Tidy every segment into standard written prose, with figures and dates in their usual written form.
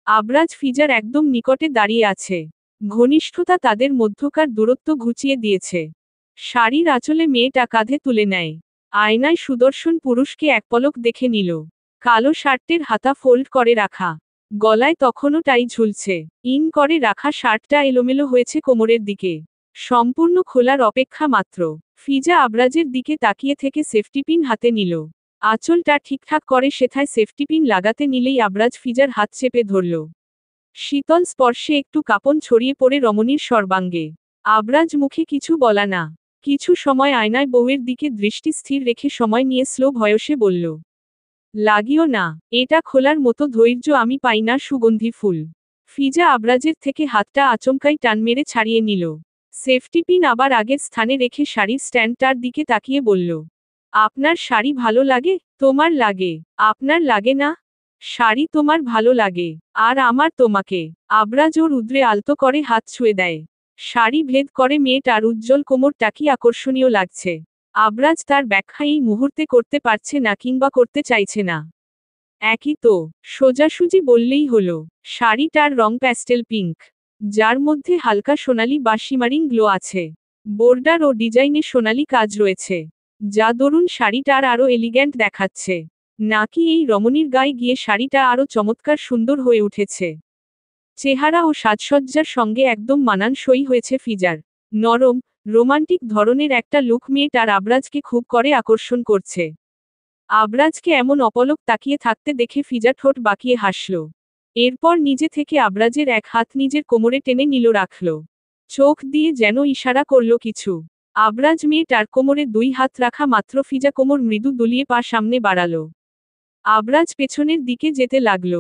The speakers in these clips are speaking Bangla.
আবরাজ ফিজার একদম নিকটে দাঁড়িয়ে আছে। ঘনিষ্ঠতা তাদের মধ্যকার দূরত্ব ঘুচিয়ে দিয়েছে। শাড়ির আঁচলে মেয়েটা কাঁধে তুলে নেয়। আয়নায় সুদর্শন পুরুষকে এক পলক দেখে নিল। কালো শার্টের হাতা ফোল্ড করে রাখা। গলায় তখনও টাই ঝুলছে। ইন করে রাখা শার্টটা এলোমেলো হয়েছে কোমরের দিকে। সম্পূর্ণ খোলার অপেক্ষা মাত্র। ফিজা আবরাজের দিকে তাকিয়ে থেকে সেফটি পিন হাতে নিল। আঁচলটা ঠিকঠাক করে সেথায় সেফটি পিন লাগাতে নিলেই আবরাজ ফিজার হাত চেপে ধরল। শীতল স্পর্শে একটু কাঁপন ছড়িয়ে পড়ে রমণীর সর্বাঙ্গে। আবরাজ মুখে কিছু বলা না। কিছু সময় আয়নায় বউয়ের দিকে দৃষ্টি স্থির রেখে সময় নিয়ে স্লো ভয়েসে বলল, লাগিও না, এটা খোলার মতো ধৈর্য আমি পাই না। সুগন্ধি ফুল। ফিজা আবরাজের থেকে হাতটা আচমকাই টান মেরে ছাড়িয়ে নিল। সেফটি পিন আবার আগের স্থানে রেখে শাড়ির স্ট্যান্ডটার দিকে তাকিয়ে বলল, আপনার শাড়ি ভালো লাগে? তোমার লাগে? আপনার লাগে না? শাড়ি তোমার ভালো লাগে, আর আমার তোমাকে। আবরাজ ওর উদ্রে আলতো করে হাত ছুঁয়ে দেয়। শাড়ি ভেদ করে মেয়েটার উজ্জ্বল কোমরটা কি আকর্ষণীয় লাগছে। আবরাজ তার ব্যাখ্যা এই মুহূর্তে করতে পারছে না কিংবা করতে চাইছে না। একই তো, সোজাসুজি বললেই হলো। শাড়িটার রং প্যাস্টেল পিঙ্ক, যার মধ্যে হালকা সোনালি বা শিমারিং গ্লো আছে। বোর্ডার ও ডিজাইনে সোনালি কাজ রয়েছে, যা দরুন শাড়িটার আরও এলিগ্যান্ট দেখাচ্ছে। নাকি এই রমণীর গায়ে গিয়ে শাড়িটা আরও চমৎকার সুন্দর হয়ে উঠেছে। চেহারা ও সাজসজ্জার সঙ্গে একদম মানানসই হয়েছে ফিজার। নরম, রোমান্টিক ধরনের একটা লুক মেয়েটার আবরাজকে খুব করে আকর্ষণ করছে। আবরাজকে এমন অপলক তাকিয়ে থাকতে দেখে ফিজা ঠোঁট বাঁকিয়ে হাসল। এরপর নিজে থেকে আবরাজের এক হাত নিজের কোমরে টেনে নিল রাখল। চোখ দিয়ে যেন ইশারা করল কিছু। আবরাজ মেয়েটার কোমরে দুই হাত রাখা মাত্র ফিজা কোমর মৃদু দুলিয়ে পা সামনে বাড়াল। আবরাজ পেছনের দিকে যেতে লাগল।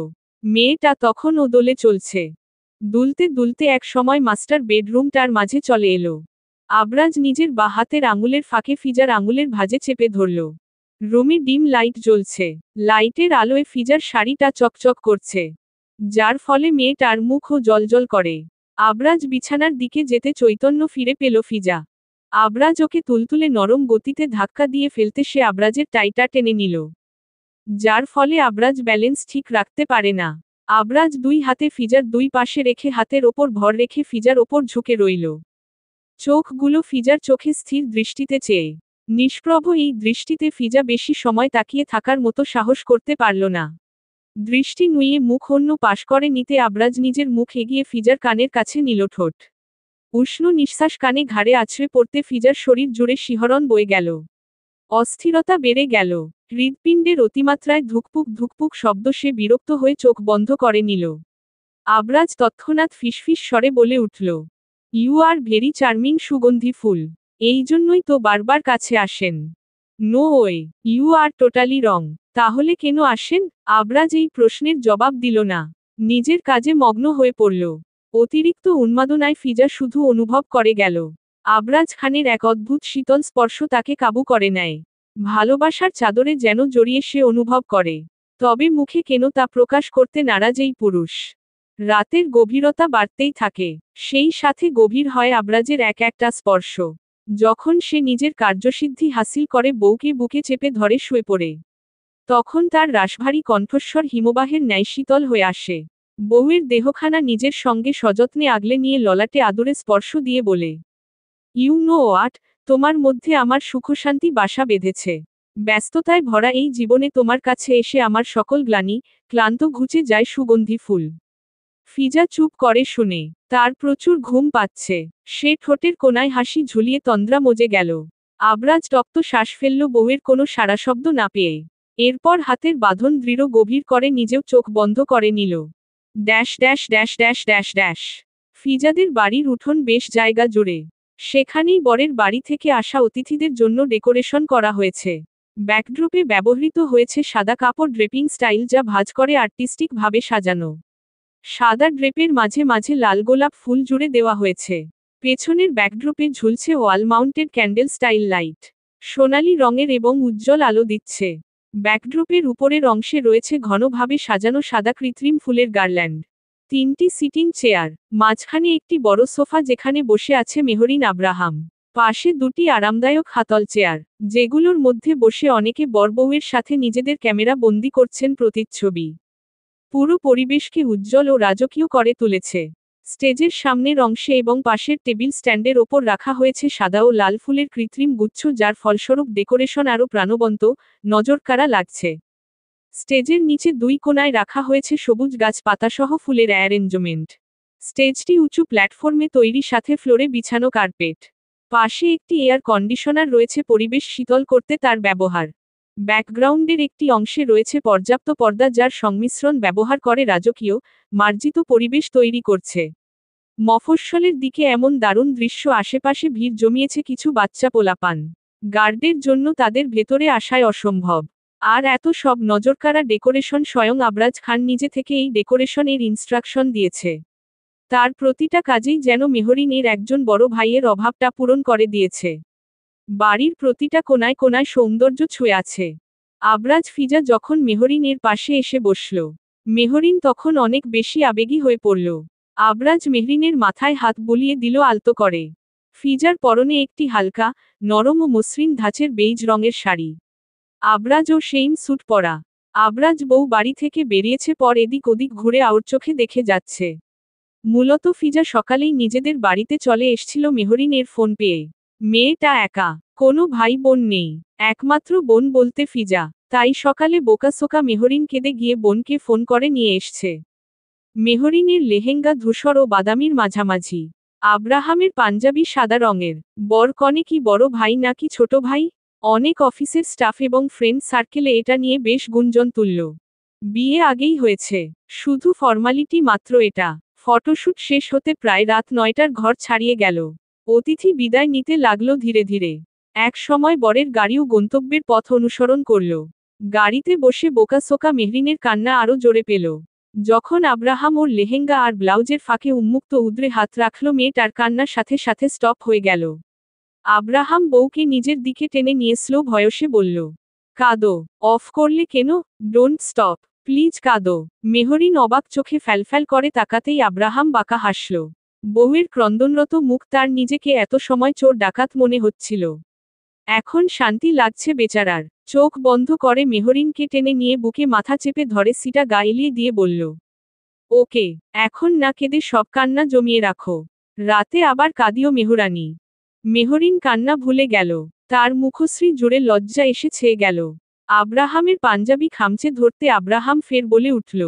মেয়েটা তখন ও দোলে চলছে। দুলতে দুলতে এক সময় মাস্টার বেডরুমটার মাঝে চলে এলো। আবরাজ নিজের বা হাতের আঙুলের ফাঁকে ফিজার আঙুলের ভাঁজে চেপে ধরল। রুমে ডিম লাইট জ্বলছে। লাইটের আলোয় ফিজার শাড়িটা চকচক করছে, যার ফলে মেয়েটার মুখও জ্বলজ্বল করে। আবরাজ বিছানার দিকে যেতে চৈতন্য ফিরে পেল ফিজা। আবরাজ ওকে তুলতুলে নরম গতিতে ধাক্কা দিয়ে ফেলতে সে আবরাজের টাইটা টেনে নিল, যার ফলে আবরাজ ব্যালেন্স ঠিক রাখতে পারে না। আবরাজ দুই হাতে ফিজার দুই পাশে রেখে হাতের ওপর ভর রেখে ফিজার ওপর ঝুঁকে রইল। চোখগুলো ফিজার চোখে স্থির দৃষ্টিতে চেয়ে। নিষ্প্রভ এই দৃষ্টিতে ফিজা বেশি সময় তাকিয়ে থাকার মতো সাহস করতে পারল না। দৃষ্টি নুইয়ে মুখ অন্য পাশ করে নিতে আবরাজ নিজের মুখ এগিয়ে ফিজার কানের কাছে নিল। ঠোঁট উষ্ণ নিঃশ্বাস কানে ঘাড়ে আছড়ে পড়তে ফিজার শরীর জুড়ে শিহরণ বয়ে গেল। অস্থিরতা বেড়ে গেল। হৃৎপিণ্ডের অতিমাত্রায় ধুকপুক ধুকপুক শব্দ সে বিরক্ত হয়ে চোখ বন্ধ করে নিল। আবরাজ তৎক্ষণাৎ ফিসফিস স্বরে বলে উঠল, ইউ আর ভেরি চার্মিং সুগন্ধি ফুল। এই জন্যই তো বারবার কাছে আসেন। No way, you are totally wrong. তাহলে কেন আসেন? আবরাজ এই প্রশ্নের জবাব দিল না। নিজের কাজে মগ্ন হয়ে পড়ল। অতিরিক্ত উন্মাদনায় ফিজা শুধু অনুভব করে গেল। আবরাজ খানের এক অদ্ভুত শীতল স্পর্শ তাকে কাবু করে নেয়। ভালোবাসার চাদরে যেন জড়িয়ে সে অনুভব করে। তবে মুখে কেন তা প্রকাশ করতে নারাজ এই পুরুষ। রাতের গভীরতা বাড়তেই থাকে। সেই সাথে গভীর হয় আবরাজের এক একটা স্পর্শ। যখন সে নিজের কার্যসিদ্ধি হাসিল করে বউকে বুকে চেপে ধরে শুয়ে পড়ে, তখন তার রাশভারী কণ্ঠস্বর হিমবাহের ন্যায় শীতল হয়ে আসে। বউয়ের দেহখানা নিজের সঙ্গে সযত্নে আগলে নিয়ে ললাটে আদরে স্পর্শ দিয়ে বলে, ইউ নো হোয়াট, তোমার মধ্যে আমার সুখশান্তি বাসা বেঁধেছে। ব্যস্ততায় ভরা এই জীবনে তোমার কাছে এসে আমার সকল গ্লানি, ক্লান্ত ঘুচে যায় সুগন্ধি ফুল। ফিজা চুপ করে শুনে। তার প্রচুর ঘুম পাচ্ছে। সে ঠোঁটের কোনায় হাসি ঝুলিয়ে তন্দ্রা মজে গেল। আবরাজ রক্ত শ্বাস ফেলল বউয়ের কোনো সাড়াশব্দ না পেয়ে। এরপর হাতের বাঁধন দৃঢ় গভীর করে নিজেও চোখ বন্ধ করে নিল। Dash dash dash dash dash dash. ফিজাদের বাড়ির উঠোন বেশ জায়গা জুড়ে। সেখানেই বরের বাড়ি থেকে আসা অতিথিদের জন্য ডেকোরেশন করা হয়েছে। ব্যাকড্রপে ব্যবহৃত হয়েছে সাদা কাপড় ড্রেপিং স্টাইল, যা ভাঁজ করে আর্টিস্টিক ভাবে সাজানো। সাদা ড্রেপের মাঝে মাঝে লাল গোলাপ ফুল জুড়ে দেওয়া হয়েছে। পেছনের ব্যাকড্রপে ঝুলছে ওয়াল মাউন্টেড ক্যান্ডেল স্টাইল লাইট। সোনালি রঙের এবং উজ্জ্বল আলো দিচ্ছে। ব্যাকড্রপের উপরের অংশে রয়েছে ঘনভাবে সাজানো সাদা কৃত্রিম ফুলের গার্ল্যান্ড। তিনটি সিটিং চেয়ার, মাঝখানে একটি বড় সোফা যেখানে বসে আছে মেহরিন আব্রাহাম। পাশে দুটি আরামদায়ক হাতল চেয়ার, যেগুলোর মধ্যে বসে অনেকে বরবউয়ের সাথে নিজেদের ক্যামেরা বন্দি করছেন প্রতিচ্ছবি। পুরো পরিবেশকে উজ্জ্বল ও রাজকীয় করে তুলেছে। স্টেজের সামনের অংশে এবং পাশের টেবিল স্ট্যান্ডের ওপর রাখা হয়েছে সাদা ও লাল ফুলের কৃত্রিম গুচ্ছ, যার ফলস্বরূপ ডেকোরেশন আরও প্রাণবন্ত, নজরকাড়া লাগছে। স্টেজের নিচে দুই কোণায় রাখা হয়েছে সবুজ গাছপাতাসহ ফুলের অ্যারেঞ্জমেন্ট। স্টেজটি উঁচু প্ল্যাটফর্মে তৈরি, সাথে ফ্লোরে বিছানো কার্পেট। পাশে একটি এয়ার কন্ডিশনার রয়েছে পরিবেশ শীতল করতে তার ব্যবহার। ব্যাকগ্রাউন্ডের একটি অংশে রয়েছে পর্যাপ্ত পর্দা, যার সংমিশ্রণ ব্যবহার করে রাজকীয়, মার্জিত পরিবেশ তৈরি করছে। মফস্বলের দিকে এমন দারুণ দৃশ্য, আশেপাশে ভিড় জমিয়েছে কিছু বাচ্চা পোলাপান। গার্ডের জন্য তাদের ভেতরে আসায় অসম্ভব। আর এত সব নজরকাড়া ডেকোরেশন, স্বয়ং আবরাজ খান নিজে থেকে এই ডেকোরেশন এর ইনস্ট্রাকশন দিয়েছে। তার প্রতিটা কাজেই যেন মেহরিন এর একজন বড় ভাইয়ের অভাবটা পূরণ করে দিয়েছে। বাড়ির প্রতিটা কোনায় কোনায় সৌন্দর্য ছুঁয়ে আছে। আবরাজ ফিজা যখন মেহরিন এর পাশে এসে বসল, মেহরিন তখন অনেক বেশি আবেগী হয়ে পড়ল। আবরাজ মেহরিনের মাথায় হাত বুলিয়ে দিল আলতো করে। ফিজার পরনে একটি হালকা, নরম ও মসৃণ ধাঁচের বেইজ রঙের শাড়ি। আবরাজ ও সেইম স্যুট পরা। আবরাজ বউ বাড়ি থেকে বেরিয়েছে পর এদিক ওদিক ঘুরে আউর চোখে দেখে যাচ্ছে। মূলত ফিজা সকালেই নিজেদের বাড়িতে চলে এসছিল মেহরিন এর ফোন পেয়ে। মেয়েটা একা, কোনো ভাই বোন নেই, একমাত্র বোন বলতে ফিজা। তাই সকালে বোকাসোকা মেহরিন কেঁদে গিয়ে বোনকে ফোন করে নিয়ে এসছে। মেহরিনের লেহেঙ্গা ধূসর ও বাদামির মাঝামাঝি। আব্রাহামের পাঞ্জাবি সাদা রঙের। বর কনে কি বড় ভাই নাকি ছোট ভাই? অনেক অফিসের স্টাফ এবং ফ্রেন্ড সার্কেলে এটা নিয়ে বেশ গুঞ্জন তুলল। বিয়ে আগেই হয়েছে, শুধু ফর্মালিটি মাত্র এটা। ফটোশ্যুট শেষ হতে প্রায় রাত 9টার ঘর ছাড়িয়ে গেল। অতিথি বিদায় নিতে লাগলো ধীরে ধীরে। এক সময় বরের গাড়িও গন্তব্যের পথ অনুসরণ করল। গাড়িতে বসে বোকাসোকা মেহরিনের কান্না আরও জোরে পেল। যখন আব্রাহাম ওর লেহেঙ্গা আর ব্লাউজের ফাঁকে উন্মুক্ত উদ্রে হাত রাখল, মেয়েটার কান্নার সাথে সাথে স্টপ হয়ে গেল। আব্রাহাম বউকে নিজের দিকে টেনে নিয়ে স্লো ভয়েসে বলল, কাঁদো। অফ করলে কেন? ডোন্ট স্টপ, প্লিজ কাঁদো। মেহরিন অবাক চোখে ফ্যালফ্যাল করে তাকাতেই আব্রাহাম বাঁকা হাসল। বউয়ের ক্রন্দনরত মুখ, তার নিজেকে এত সময় চোর ডাকাত মনে হচ্ছিল। এখন শান্তি লাগছে বেচারার। চোখ বন্ধ করে মেহরিনকে টেনে নিয়ে বুকে মাথা চেপে ধরে সিটা গা এলিয়ে দিয়ে বলল, ওকে, এখন না কেঁদে সব কান্না জমিয়ে রাখো। রাতে আবার কাঁদিও মেহরানি। মেহরিন কান্না ভুলে গেল। তার মুখশ্রী জুড়ে লজ্জা এসে ছেয়ে গেল। আব্রাহামের পাঞ্জাবি খামচে ধরতে আব্রাহাম ফের বলে উঠল,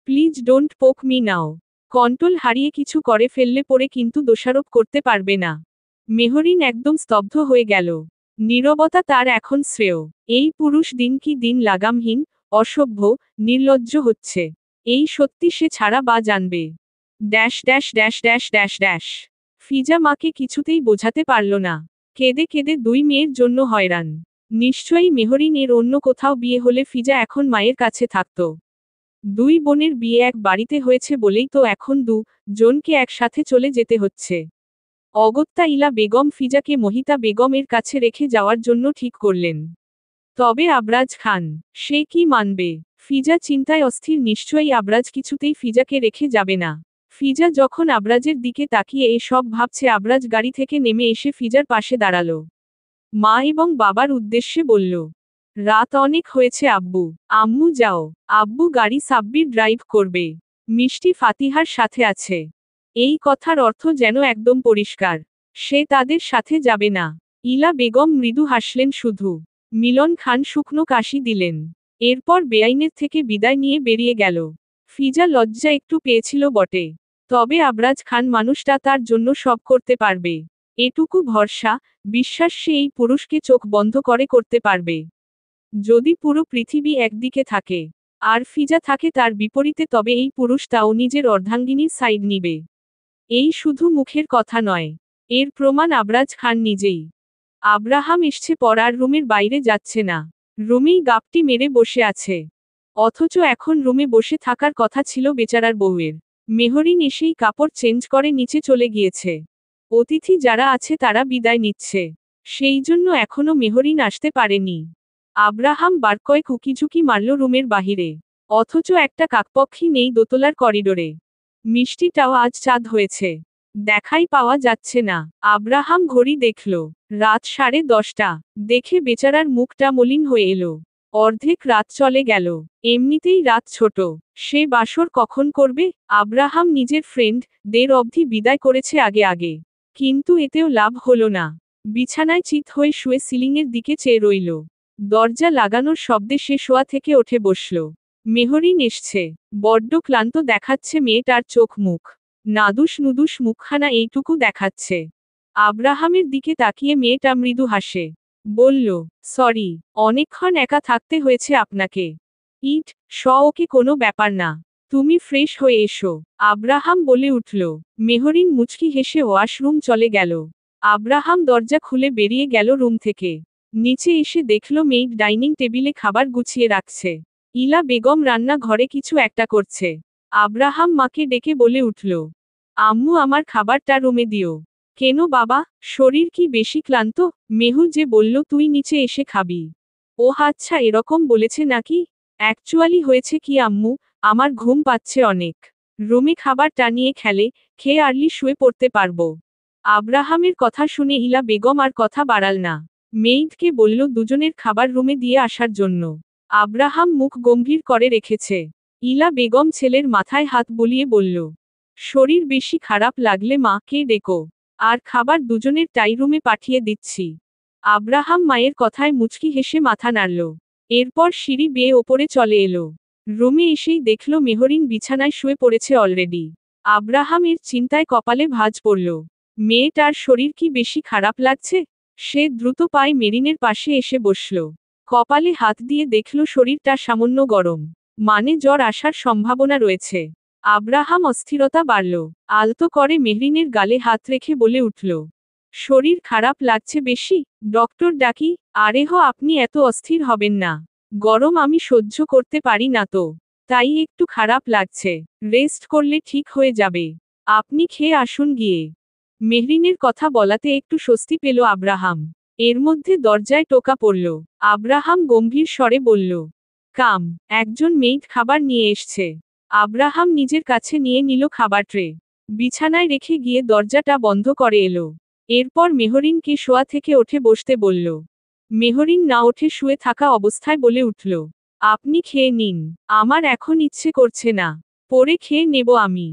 প্লিজ ডোন্ট পোক মি নাও। কন্ট্রোল হারিয়ে কিছু করে ফেললে পরে কিন্তু দোষারোপ করতে পারবে না। মেহরিন একদম স্তব্ধ হয়ে গেল। নীরবতা তার এখন শ্রেয়। এই পুরুষ দিন কি দিন লাগামহীন, অসভ্য, নির্লজ্জ হচ্ছে। এই সত্যি সে ছাড়া বা জানবে। Dash dash dash dash dash dash. Fiza মাকে কিছুতেই বোঝাতে পারল না। কেঁদে কেঁদে দুই মেয়ের জন্য হয়রান। নিশ্চয়ই মেহরিন এর অন্য কোথাও বিয়ে হলে ফিজা এখন মায়ের কাছে থাকত। দুই বোনের বিয়ে এক বাড়িতে হয়েছে বলেই তো এখন জনকে একসাথে চলে যেতে হচ্ছে। অগত্যা ইলা বেগম ফিজাকে মহিতা বেগম এর কাছে রেখে যাওয়ার জন্য ঠিক করলেন। তবে আবরাজ খান, সে কি মানবে? ফিজা চিন্তায় অস্থির। নিশ্চয়ই আবরাজ কিছুতেই ফিজাকে রেখে যাবে না। ফিজা যখন আবরাজের দিকে তাকিয়ে এসব ভাবছে, আবরাজ গাড়ি থেকে নেমে এসে ফিজার পাশে দাঁড়ালো। মা এবং বাবার উদ্দেশ্যে বলল, রাত অনেক হয়েছে আব্বু, আম্মু যাও। আব্বু গাড়ি সাব্বির ড্রাইভ করবে। মিষ্টি ফাতিহার সাথে আছে। এই কথার অর্থ যেন একদম পরিষ্কার, সে তাদের সাথে যাবে না। ইলা বেগম মৃদু হাসলেন শুধু। মিলন খান শুকনো কাশি দিলেন। এরপর বেআইনের থেকে বিদায় নিয়ে বেরিয়ে গেল। ফিজা লজ্জা একটু পেয়েছিল বটে, তবে আবরাজ খান মানুষটা তার জন্য সব করতে পারবে। এটুকু ভরসা, বিশ্বাস সে এই পুরুষকে চোখ বন্ধ করে করতে পারবে। যদি পুরো পৃথিবী একদিকে থাকে আর ফিজা থাকে তার বিপরীতে, তবে এই পুরুষ তাও নিজের অর্ধাঙ্গিনীর সাইড নিবে। এই শুধু মুখের কথা নয়, এর প্রমাণ আবরাজ খান নিজেই। আব্রাহাম এসছে পর আর রুমের বাইরে যাচ্ছে না। রুমেই গাপটি মেরে বসে আছে। অথচ এখন রুমে বসে থাকার কথা ছিল বেচারার বউয়ের। মেহরিন এসেই কাপড় চেঞ্জ করে নিচে চলে গিয়েছে। অতিথি যারা আছে তারা বিদায় নিচ্ছে, সেই জন্য এখনো মেহরিন আসতে পারেনি। আব্রাহাম বার কয়েক উকিঝুঁকি মারল রুমের বাহিরে। অথচ একটা কাকপক্ষী নেই দোতলার করিডোরে। মিষ্টিটাও আজ চাঁদ হয়েছে, দেখাই পাওয়া যাচ্ছে না। আব্রাহাম ঘড়ি দেখল, রাত 10:30। দেখে বেচারার মুখটা মলিন হয়ে এলো। অর্ধেক রাত চলে গেল। এমনিতেই রাত ছোট, সে বাসর কখন করবে? আব্রাহাম নিজের ফ্রেন্ড দের অবধি বিদায় করেছে আগে আগে, কিন্তু এতেও লাভ হলো না। বিছানায় চিত হয়ে শুয়ে সিলিংয়ের দিকে চেয়ে রইল। দরজা লাগানোর শব্দে সে শোয়া থেকে উঠে বসল। মেহরিন এসছে। বড্ড ক্লান্ত দেখাচ্ছে মেয়েটার চোখ মুখ। নাদুস নুদুস মুখখানা এইটুকু দেখাচ্ছে। আব্রাহামের দিকে তাকিয়ে মেয়েটা মৃদু হাসে। বলল, সরি, অনেকক্ষণ একা থাকতে হয়েছে আপনাকে। ইট, ওকে কোনো ব্যাপার না। তুমি ফ্রেশ হয়ে এসো, আব্রাহাম বলে উঠল। মেহরিন মুচকি হেসে ওয়াশরুম চলে গেল। আব্রাহাম দরজা খুলে বেরিয়ে গেল রুম থেকে। নিচে এসে দেখল মেইড ডাইনিং টেবিলে খাবার গুছিয়ে রাখছে। ইলা বেগম রান্না ঘরে কিছু একটা করছে। আব্রাহাম মাকে ডেকে বলে উঠল, আম্মু আমার খাবারটা রুমে দিও। কেন বাবা, শরীর কি বেশি ক্লান্ত? মেহু যে বলল তুই নিচে এসে খাবি। ও আচ্ছা, এরকম বলেছে নাকি? অ্যাকচুয়ালি হয়েছে কি আম্মু, আমার ঘুম পাচ্ছে অনেক। রুমে খাবারটা নিয়ে খেয়ে আর্লি শুয়ে পড়তে পারবো। আব্রাহামের কথা শুনে ইলা বেগম আর কথা বাড়াল না। মেইডকে বলল দুজনের খাবার রুমে দিয়ে আসার জন্য। আব্রাহাম মুখ গম্ভীর করে রেখেছে। ইলা বেগম ছেলের মাথায় হাত বুলিয়ে বলল, শরীর বেশি খারাপ লাগলে মাকে ডেকো, আর খাবার দুজনের টাই রুমে পাঠিয়ে দিচ্ছি। আব্রাহাম মায়ের কথায় মুচকি হেসে মাথা নাড়ল। এরপর সিঁড়ি বেয়ে ওপরে চলে এলো। রুমে এসেই দেখল মেহরিন বিছানায় শুয়ে পড়েছে অলরেডি। আব্রাহামের চিন্তায় কপালে ভাঁজ পড়ল। মেয়েটার শরীর কি বেশি খারাপ লাগছে? সে দ্রুত পায়ে মেরিনের পাশে এসে বসল। কপালে হাত দিয়ে দেখল শরীরটা সামান্য গরম, মানে জ্বর আসার সম্ভাবনা রয়েছে। আব্রাহাম অস্থিরতা বাড়ল। আলতো করে মেহরিনের গালে হাত রেখে বলে উঠল, শরীর খারাপ লাগছে বেশি? ডক্টর ডাকি? আরেহ, আপনি এত অস্থির হবেন না। গরম আমি সহ্য করতে পারি না তো, তাই একটু খারাপ লাগছে। রেস্ট করলে ঠিক হয়ে যাবে। আপনি খেয়ে আসুন গিয়ে। মেহরিনের কথা বলাতে একটু স্বস্তি পেল আব্রাহাম। এর মধ্যে দরজায় টোকা পড়ল। আব্রাহাম গম্ভীর স্বরে বলল, কাম, একজন মেইড খাবার নিয়ে এসছে। আব্রাহাম নিজের কাছে নিয়ে নিল খাবার ট্রে। বিছানায় রেখে গিয়ে দরজাটা বন্ধ করে এলো। এরপর মেহরিনকে শোয়া থেকে উঠে বসতে বলল। মেহরিন না উঠে শুয়ে থাকা অবস্থায় বলে উঠল, আপনি খেয়ে নিন, আমার এখন ইচ্ছে করছে না, পরে খেয়ে নেব আমি।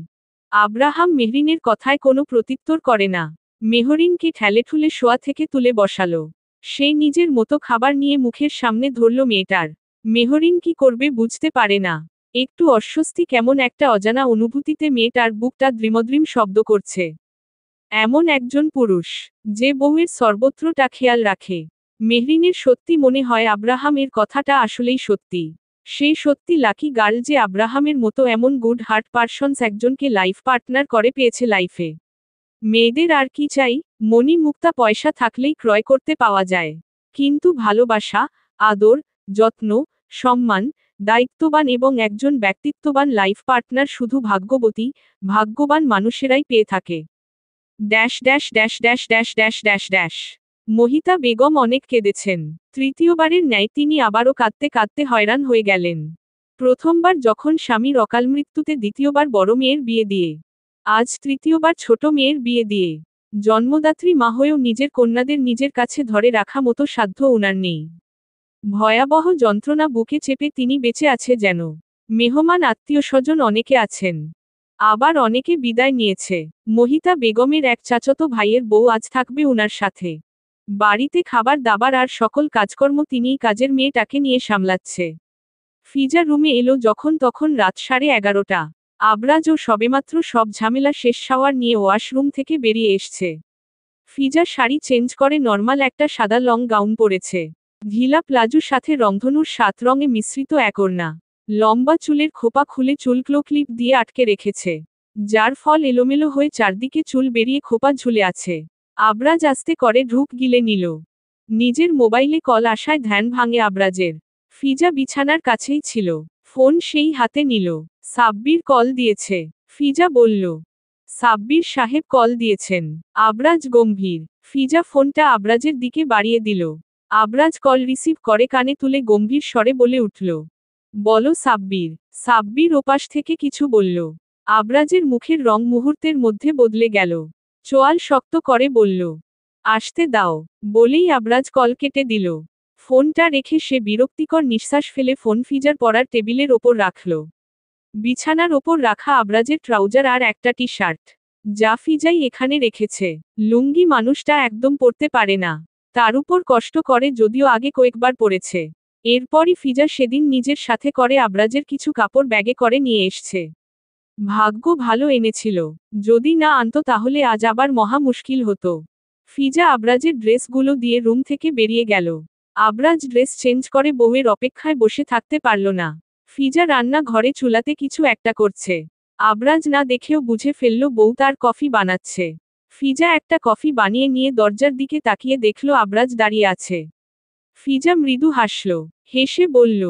আব্রাহাম মেহরিনের কথায় কোনো প্রত্যুত্তর করে না। মেহরিনকে ঠেলেঠুলে শোয়া থেকে তুলে বসালো। সে নিজের মতো খাবার নিয়ে মুখের সামনে ধরল মেয়েটার। মেহরিন কি করবে বুঝতে পারে না। একটু অস্বস্তি, কেমন একটা অজানা অনুভূতিতে মেয়েটার বুকটা দ্রিমদ্রিম শব্দ করছে। এমন একজন পুরুষ, যে বউয়ের সর্বত্রটা খেয়াল রাখে। মেহরিনের সত্যি মনে হয় আব্রাহামের কথাটা আসলেই সত্যি। সে সত্যি লাকি গার্ল যে আব্রাহামের মতো এমন গুড হার্ট পারসনস একজনকে লাইফ পার্টনার করে পেয়েছে লাইফে। মেয়েদের আর কি চাই? মনি মুক্তা পয়সা থাকলেই ক্রয় করতে পাওয়া যায়। কিন্তু ভালোবাসা, আদর, যত্ন, সম্মান, দায়িত্ববান এবং একজন ব্যক্তিত্ববান লাইফ পার্টনার শুধু ভাগ্যবান মানুষেরাই পেয়ে থাকে। Dash dash dash dash dash dash dash dash. Mohita Begum অনেক কেঁদেছেন। তৃতীয়বারের ন্যায় তিনি আবারও কাঁদতে কাঁদতে হয়রান হয়ে গেলেন। প্রথমবার যখন স্বামীর অকালমৃত্যুতে, দ্বিতীয়বার বড় মেয়ের বিয়ে দিয়ে, আজ তৃতীয়বার ছোট মেয়ের বিয়ে দিয়ে। জন্মদাত্রী মা হয়েও নিজের কন্যাদের নিজের কাছে ধরে রাখা মতো সাধ্য ওনার নেই। ভয়াবহ যন্ত্রণা বুকে চেপে তিনি বেঁচে আছে যেন। মেহমান আত্মীয়স্বজন অনেকে আছেন, আবার অনেকে বিদায় নিয়েছে। মহিতা বেগমের এক চাচাতো ভাইয়ের বউ আজ থাকবে ওনার সাথে। বাড়িতে খাবার দাবার আর সকল কাজকর্ম তিনিই কাজের মেয়েটাকে নিয়ে সামলাচ্ছে। ফিজা রুমে এলো যখন তখন রাত 11:30। আবরাজ ও সবেমাত্র সব ঝামেলা শেষ, শাওয়ার নিয়ে ওয়াশরুম থেকে বেরিয়ে এসছে। ফিজা শাড়ি চেঞ্জ করে নর্মাল একটা সাদা লং গাউন পরেছে। ঢিলা প্লাজো সাথে রংধনুর 7 রঙে মিশ্রিত এক ওড়না। লম্বা চুলের খোপা খুলে চুলগুলো ক্লিপ দিয়ে আটকে রেখেছে, যার ফল এলোমেলো হয়ে চারদিকে চুল বেরিয়ে খোপা ঝুলে আছে। আবরাজ আস্তে করে ঢুক গিলে নিল। নিজের মোবাইলে কল আসায় ধ্যান ভাঙে আবরাজের। ফিজা বিছানার কাছেই ছিল, ফোন সেই হাতে নিল। সাব্বির কল দিয়েছে। ফিজা বলল, সাব্বির সাহেব কল দিয়েছেন। আবরাজ গম্ভীর। ফিজা ফোনটা আবরাজের দিকে বাড়িয়ে দিল। আবরাজ কল রিসিভ করে কানে তুলে গম্ভীর স্বরে বলে উঠল, বলো সাব্বির। সাব্বির ওপাশ থেকে কিছু বলল। আবরাজের মুখের রং মুহূর্তের মধ্যে বদলে গেল। চোয়াল শক্ত করে বলল, আসতে দাও। বলেই আবরাজ কল কেটে দিল। ফোনটা রেখে সে বিরক্তিকর নিঃশ্বাস ফেলে ফোন ফিজার পড়ার টেবিলের ওপর রাখল। বিছানার ওপর রাখা আবরাজের ট্রাউজার আর একটা টি শার্ট, যা ফিজাই এখানে রেখেছে। লুঙ্গি মানুষটা একদম পরতে পারে না, তার উপর কষ্ট করে, যদিও আগে কয়েকবার পরেছে। এরপরই ফিজা সেদিন নিজের সাথে করে আবরাজের কিছু কাপড় ব্যাগে করে নিয়ে এসছে। ভাগ্য ভালো এনেছিল, যদি না আনতো তাহলে আজ আবার মহা মুশকিল হতো। ফিজা আবরাজের ড্রেসগুলো দিয়ে রুম থেকে বেরিয়ে গেল। আবরাজ ড্রেস চেঞ্জ করে বউয়ের অপেক্ষায় বসে থাকতে পারল না। ফিজা রান্না ঘরে চুলাতে কিছু একটা করছে। আবরাজ না দেখেও বুঝে ফেলল বউ তার কফি বানাচ্ছে। ফিজা একটা কফি বানিয়ে নিয়ে দরজার দিকে তাকিয়ে দেখল আবরাজ দাঁড়িয়ে আছে। ফিজা মৃদু হাসল, হেসে বলল,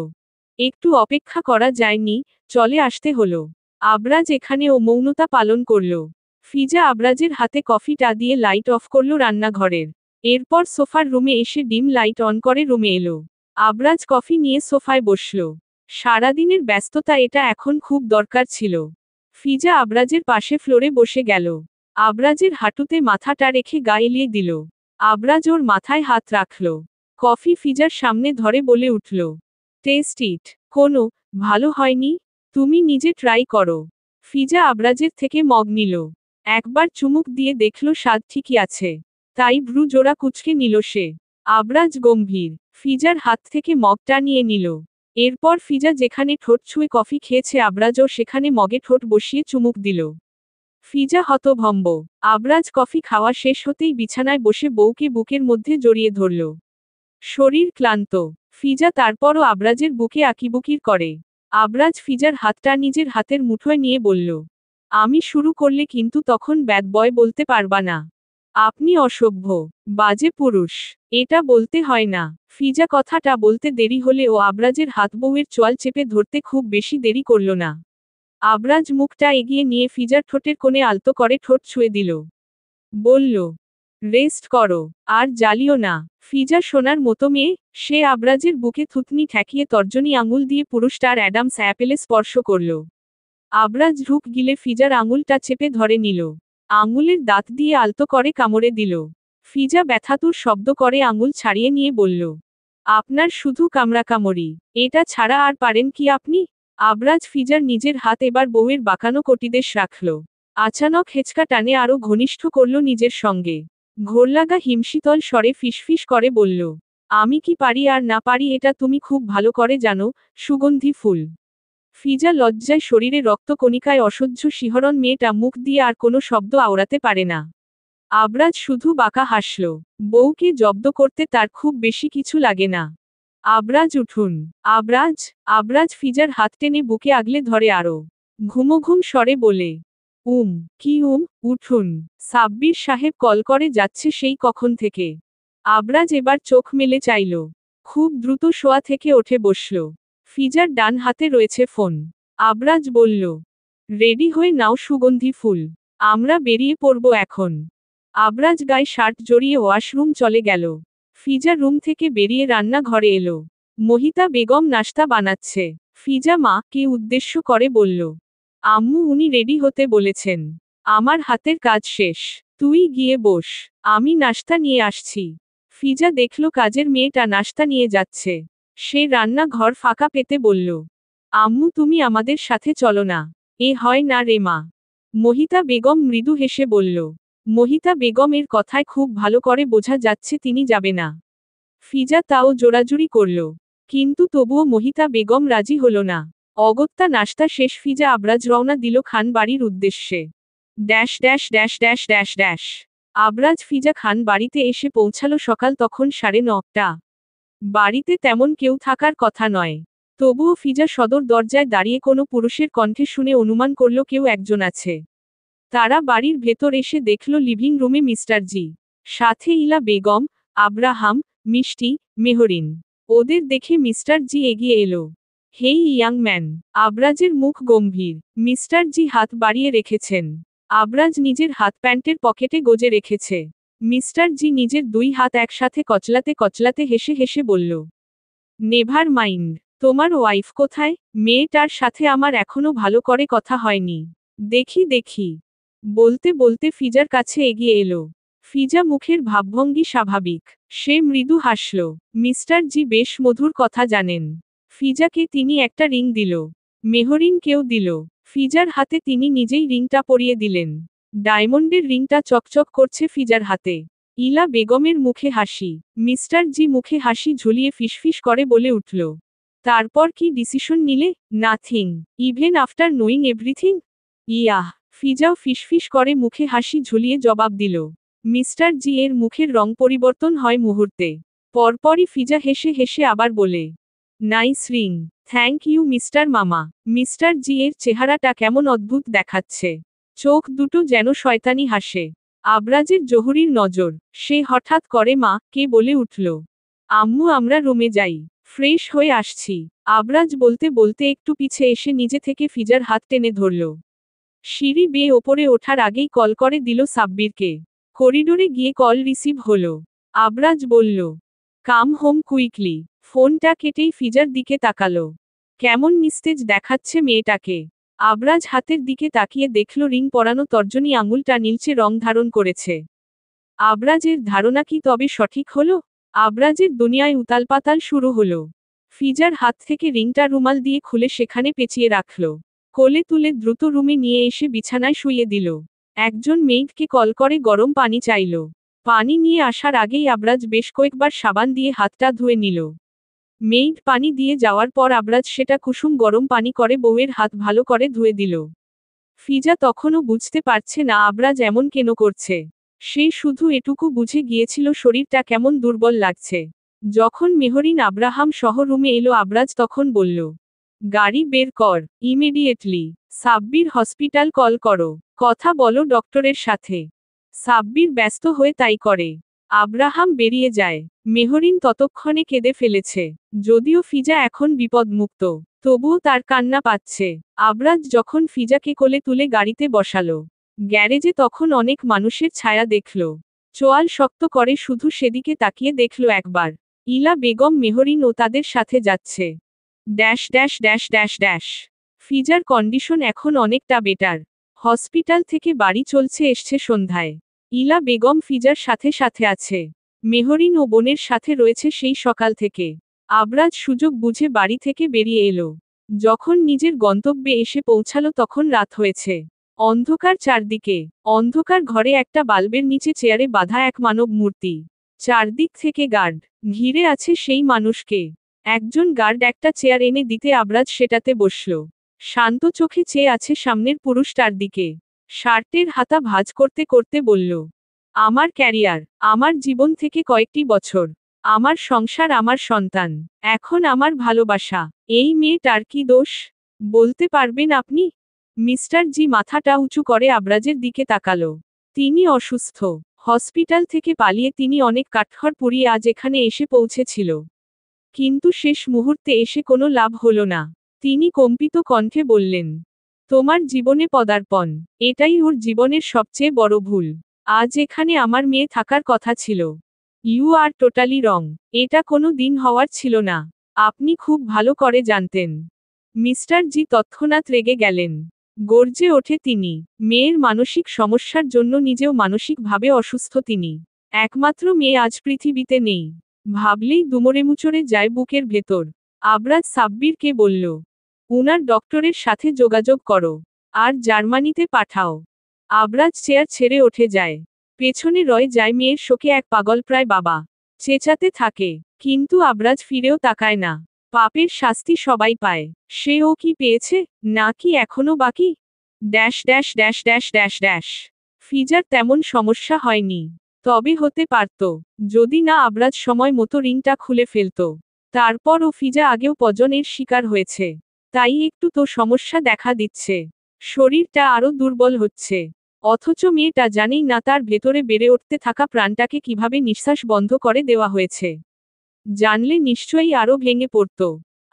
একটু অপেক্ষা করা যায়নি, চলে আসতে হলো। আবরাজ এখানেও মৌনতা পালন করল। ফিজা আবরাজের হাতে কফিটা দিয়ে লাইট অফ করল রান্নাঘরের। এরপর সোফার রুমে এসে ডিম লাইট অন করে রুমে এলো। আবরাজ কফি নিয়ে সোফায় বসল। সারাদিনের ব্যস্ততা এটা এখন খুব দরকার ছিল। ফিজা আবরাজের পাশে ফ্লোরে বসে গেল। আবরাজের হাঁটুতে মাথাটা রেখে গা এলিয়ে দিল। আবরাজ ওর মাথায় হাত রাখল। কফি ফিজার সামনে ধরে বলে উঠল, টেস্ট ইট। কোনো ভালো হয়নি? তুমি নিজে ট্রাই করো। ফিজা আবরাজের থেকে মগ নিল। একবার চুমুক দিয়ে দেখল স্বাদ ঠিকই আছে, তাই ভ্রু জোড়া কুঁচকে নিল সে। আবরাজ গম্ভীর। ফিজার হাত থেকে মগটা নিয়ে নিল। এরপর ফিজা যেখানে ঠোঁট ছুঁয়ে কফি খেয়েছে আবরাজও সেখানে মগে ঠোঁট বসিয়ে চুমুক দিল। ফিজা হতভম্ব। আবরাজ কফি খাওয়া শেষ হতেই বিছানায় বসে বউকে বুকের মধ্যে জড়িয়ে ধরল। শরীর ক্লান্ত, ফিজা তারপরও আবরাজের বুকে আকিবুকির করে। আবরাজ ফিজার হাতটা নিজের হাতের মুঠোয় নিয়ে বলল, আমি শুরু করলে কিন্তু তখন ব্যাড বয় বলতে পারবা না। আপনি অসভ্য, বাজে পুরুষ, এটা বলতে হয় না। ফিজা কথাটা বলতে দেরি হলেও আবরাজের হাত বউয়ের চোয়াল চেপে ধরতে খুব বেশি দেরি করল না। আবরাজ মুখটা এগিয়ে নিয়ে ফিজার ঠোঁটের কোণে আলতো করে ঠোঁট ছুঁয়ে দিল। বলল, রেস্ট করো, আর জ্বালিও না। ফিজা সোনার মতো মেয়ে, সে আবরাজের বুকে থুতনি ঠেকিয়ে তর্জনী আঙুল দিয়ে পুরুষটার অ্যাডামস অ্যাপেলে স্পর্শ করল। আবরাজ ঢুক গিলে ফিজার আঙুলটা চেপে ধরে নিল। আঙুলের দাঁত দিয়ে আলতো করে কামড়ে দিল। ফিজা ব্যথাতুর শব্দ করে আঙুল ছাড়িয়ে নিয়ে বলল, আপনার শুধু কামড়াকামড়ি, এটা ছাড়া আর পারেন কি আপনি? আবরাজ ফিজার নিজের হাত এবার বউয়ের বাঁকানো কটিদেশ রাখল। আচানক হেঁচকা টানে আরো ঘনিষ্ঠ করল নিজের সঙ্গে। ঘোরলাগা হিমশীতল স্বরে ফিসফিস করে বলল, আমি কি পারি আর না পারি এটা তুমি খুব ভালো করে জানো, সুগন্ধি ফুল। ফিজা লজ্জায় শরীরে রক্তকণিকায় অসহ্য শিহরণ, মেয়েটা মুখ দিয়ে আর কোনো শব্দ আওড়াতে পারে না। আবরাজ শুধু বাঁকা হাসল। বউকে জব্দ করতে তার খুব বেশি কিছু লাগে না। আবরাজ উঠুন। আবরাজ। আবরাজ ফিজার হাত টেনে বুকে আগলে ধরে আরো ঘুমোঘুম স্বরে বলে, কি উঠুন, সাব্বির সাহেব কল করে যাচ্ছে সেই কখন থেকে। আবরাজ এবার চোখ মেলে চাইল। খুব দ্রুত শোয়া থেকে উঠে বসল। ফিজার ডান হাতে রয়েছে ফোন। আবরাজ বলল, রেডি হয়ে নাও সুগন্ধি ফুল, আমরা বেরিয়ে পড়ব এখন। আবরাজ গায়ে শার্ট জড়িয়ে ওয়াশরুম চলে গেল। ফিজা রুম থেকে বেরিয়ে রান্না ঘরে এলো। মহিতা বেগম নাস্তা বানাচ্ছে। ফিজা মা কে উদ্দেশ্য করে বলল, আম্মু উনি রেডি হতে বলেছেন। আমার হাতের কাজ শেষ, তুই গিয়ে বস, আমি নাস্তা নিয়ে আসছি। ফিজা দেখল কাজের মেয়েটা নাস্তা নিয়ে যাচ্ছে। সে রান্না ঘর ফাঁকা পেতে বলল, আম্মু তুমি আমাদের সাথে চলো না। এ হয় না রে মা। মহিতা বেগম মৃদু হেসে বলল। মহিতা বেগমের কথায় খুব ভালো করে বোঝা যাচ্ছে তিনি যাবে না। ফিজা তাও জোরাজুরি করল, কিন্তু তবুও মহিতা বেগম রাজি হল না। অগত্যা নাস্তা শেষ, ফিজা আবরাজ রওনা দিল খান বাড়ির উদ্দেশ্যে। Dash dash dash dash dash dash. Abraj Fiza Khan বাড়িতে এসে পৌঁছালো সকাল তখন 9:30টা। বাড়িতে তেমন কেউ থাকার কথা নয়। তবুও ফিজা সদর দরজায় দাঁড়িয়ে কোনো পুরুষের কণ্ঠে শুনে অনুমান করল কেউ একজন আছে। তারা বাড়ির ভেতর এসে দেখল লিভিং রুমে মিস্টার জি, সাথে ইলা বেগম, আব্রাহাম, মিষ্টি, মেহরিন। ওদের দেখে মিস্টার জি এগিয়ে এলো। হেই ইয়াং ম্যান। আবরাজের মুখ গম্ভীর। মিস্টার জি হাত বাড়িয়ে রেখেছেন। আবরাজ নিজের হাত প্যান্টের পকেটে গোজে রেখেছে। মিস্টার জি নিজের দুই হাত একসাথে কচলাতে কচলাতে হেসে হেসে বলল, নেভার মাইন্ড। তোমার ওয়াইফ কোথায়? মেয়েটার সাথে আমার এখনো ভালো করে কথা হয়নি। দেখি দেখি। বলতে বলতে ফিজার কাছে এগিয়ে এলো। ফিজা মুখের ভাবভঙ্গি স্বাভাবিক। সে মৃদু হাসল। মিস্টার জি বেশ মধুর কথা জানেন। ফিজাকে তিনি একটা রিং দিল। মেহরিনকেও দিল। ফিজার হাতে তিনি নিজেই রিংটা পরিয়ে দিলেন। ডায়মন্ডের রিংটা চকচক করছে ফিজার হাতে। ইলা বেগমের মুখে হাসি। মিস্টার জি মুখে হাসি ঝুলিয়ে ফিসফিস করে বলে উঠল, তারপর কি ডিসিশন নিলে? Nothing, even after knowing everything? Yeah. ফিজাও ফিসফিস করে মুখে হাসি ঝুলিয়ে জবাব দিল। মিস্টার জি এর মুখের রং পরিবর্তন হয় মুহূর্তে। পরপরই ফিজা হেসে হেসে আবার বলে, nice ring. Thank you mister মামা। মিস্টার জি এর চেহারাটা কেমন অদ্ভুত দেখাচ্ছে। চোখ দুটো যেন শয়তানি হাসে। আবরাজের জহুরির নজর। সে হঠাৎ করে মা কে বলে উঠল, আম্মু আমরা রুমে যাই, ফ্রেশ হয়ে আসছি। আবরাজ বলতে বলতে একটু পিছে এসে নিজে থেকে ফিজার হাত টেনে ধরল। সিঁড়ি বেয়ে ওপরে ওঠার আগেই কল করে দিল সাব্বিরকে। করিডোরে গিয়ে কল রিসিভ হলো। আবরাজ বলল, কাম হোম কুইকলি। ফোনটা কেটেই ফিজার দিকে তাকালো। কেমন নিস্তেজ দেখাচ্ছে মেয়েটাকে। আবরাজ হাতের দিকে তাকিয়ে দেখল রিং পরানো তর্জনী আঙুলটা নীলচে রং ধারণ করেছে। আবরাজের ধারণা কি তবে সঠিক হলো? আবরাজের দুনিয়ায় উতালপাতাল শুরু হলো। ফিজার হাত থেকে রিংটা রুমাল দিয়ে খুলে সেখানে পেঁচিয়ে রাখল। কোলে তুলে দ্রুত রুমে নিয়ে এসে বিছানায় শুইয়ে দিল। একজন মেয়েটকে কল করে গরম পানি চাইল। পানি নিয়ে আসার আগেই আবরাজ বেশ কয়েকবার সাবান দিয়ে হাতটা ধুয়ে নিল। মেইড পানি দিয়ে যাওয়ার পর আবরাজ সেটা কুসুম গরম পানি করে বউয়ের হাত ভালো করে ধুয়ে দিল। ফিজা তখনও বুঝতে পারছে না আবরাজ এমন কেন করছে। সে শুধু এটুকু বুঝে গিয়েছিল শরীরটা কেমন দুর্বল লাগছে। যখন মেহরিন আব্রাহাম সহ রুমে এলো আবরাজ তখন বলল, গাড়ি বের কর, ইমিডিয়েটলি। সাব্বির হসপিটাল কল করো, কথা বলো ডক্টরের সাথে। সাব্বির ব্যস্ত হয়ে তাই করে। আব্রাহাম বেরিয়ে যায়। মেহরিন ততক্ষণে কেঁদে ফেলেছে। যদিও ফিজা এখন বিপদমুক্ত, তবুও তার কান্না পাচ্ছে। আবরাজ যখন ফিজাকে কোলে তুলে গাড়িতে বসালো, গ্যারেজে তখন অনেক মানুষের ছায়া দেখল। চোয়াল শক্ত করে শুধু সেদিকে তাকিয়ে দেখল একবার। ইলা বেগম মেহরিন ও তাদের সাথে যাচ্ছে। Dash dash dash dash dash. ফিজার কন্ডিশন এখন অনেকটা বেটার। হসপিটাল থেকে বাড়ি চলছে এসছে সন্ধ্যায়। ইলা বেগম ফিজার সাথে সাথে আছে। মেহরিন ও বোনের সাথে রয়েছে সেই সকাল থেকে। আবরাজ সুযোগ বুঝে বাড়ি থেকে বেরিয়ে এলো। যখন নিজের গন্তব্যে এসে পৌঁছালো তখন রাত হয়েছে। অন্ধকার চারদিকে। অন্ধকার ঘরে একটা বাল্বের নিচে চেয়ারে বাঁধা এক মানব মূর্তি। চারদিক থেকে গার্ড ঘিরে আছে সেই মানুষকে। একজন গার্ড একটা চেয়ার এনে দিতে আবরাজ সেটাতে বসল। শান্ত চোখে চেয়ে আছে সামনের পুরুষটার দিকে। শার্টের হাতা ভাঁজ করতে করতে বলল, আমার ক্যারিয়ার, আমার জীবন থেকে কয়েকটি বছর, আমার সংসার, আমার সন্তান, এখন আমার ভালোবাসা, এই মেয়েটার কি দোষ? বলতে পারবেন আপনি? মিস্টার জি মাথাটা উঁচু করে আবরাজের দিকে তাকালো। তিনি অসুস্থ। হসপিটাল থেকে পালিয়ে তিনি অনেক কাঠখড় পুড়িয়ে আজ এখানে এসে পৌঁছেছিল। কিন্তু শেষ মুহূর্তে এসে কোনো লাভ হলো না। তিনি কম্পিত কণ্ঠে বললেন, তোমার জীবনে পদার্পণ, এটাই ওর জীবনের সবচেয়ে বড় ভুল। আজ এখানে আমার মেয়ে থাকার কথা ছিল। You are totally wrong. এটা কোনো দিন হওয়ার ছিল না। আপনি খুব ভালো করে জানতেন। মিস্টার জি তৎক্ষণাৎ রেগে গেলেন। গর্জে ওঠে তিনি। মেয়ের মানসিক সমস্যার জন্য নিজেও মানসিকভাবে অসুস্থ তিনি। একমাত্র মেয়ে আজ পৃথিবীতে নেই। ভাবলেই দুমড়েমুচড়ে যায় বুকের ভেতর। আবরাজ সাব্বিরকে বলল, উনার ডক্টরের সাথে যোগাযোগ করো, আর জার্মানিতে পাঠাও। আবরাজ চেয়ার ছেড়ে উঠে যায়। পেছনে রয়ে যায় মেয়ের শোকে এক পাগলপ্রায় বাবা। চেঁচাতে থাকে। কিন্তু আবরাজ ফিরেও তাকায় না। পাপের শাস্তি সবাই পায়। সেও কি পেয়েছে, নাকি এখনো বাকি? Dash dash dash dash dash dash. ফিজার তেমন সমস্যা হয়নি। তবে হতে পারত, যদি না আবরাজ সময় মতো রিংটা খুলে ফেলত। তারপরও ফিজা আগেও পজনের শিকার হয়েছে। তাই একটু তো সমস্যা দেখা দিচ্ছে। শরীরটা আরও দুর্বল হচ্ছে। অথচ মেয়েটা জানেই না তার ভেতরে বেড়ে উঠতে থাকা প্রাণটাকে কিভাবে নিঃশ্বাস বন্ধ করে দেওয়া হয়েছে। জানলে নিশ্চয়ই আরও ভেঙে পড়ত।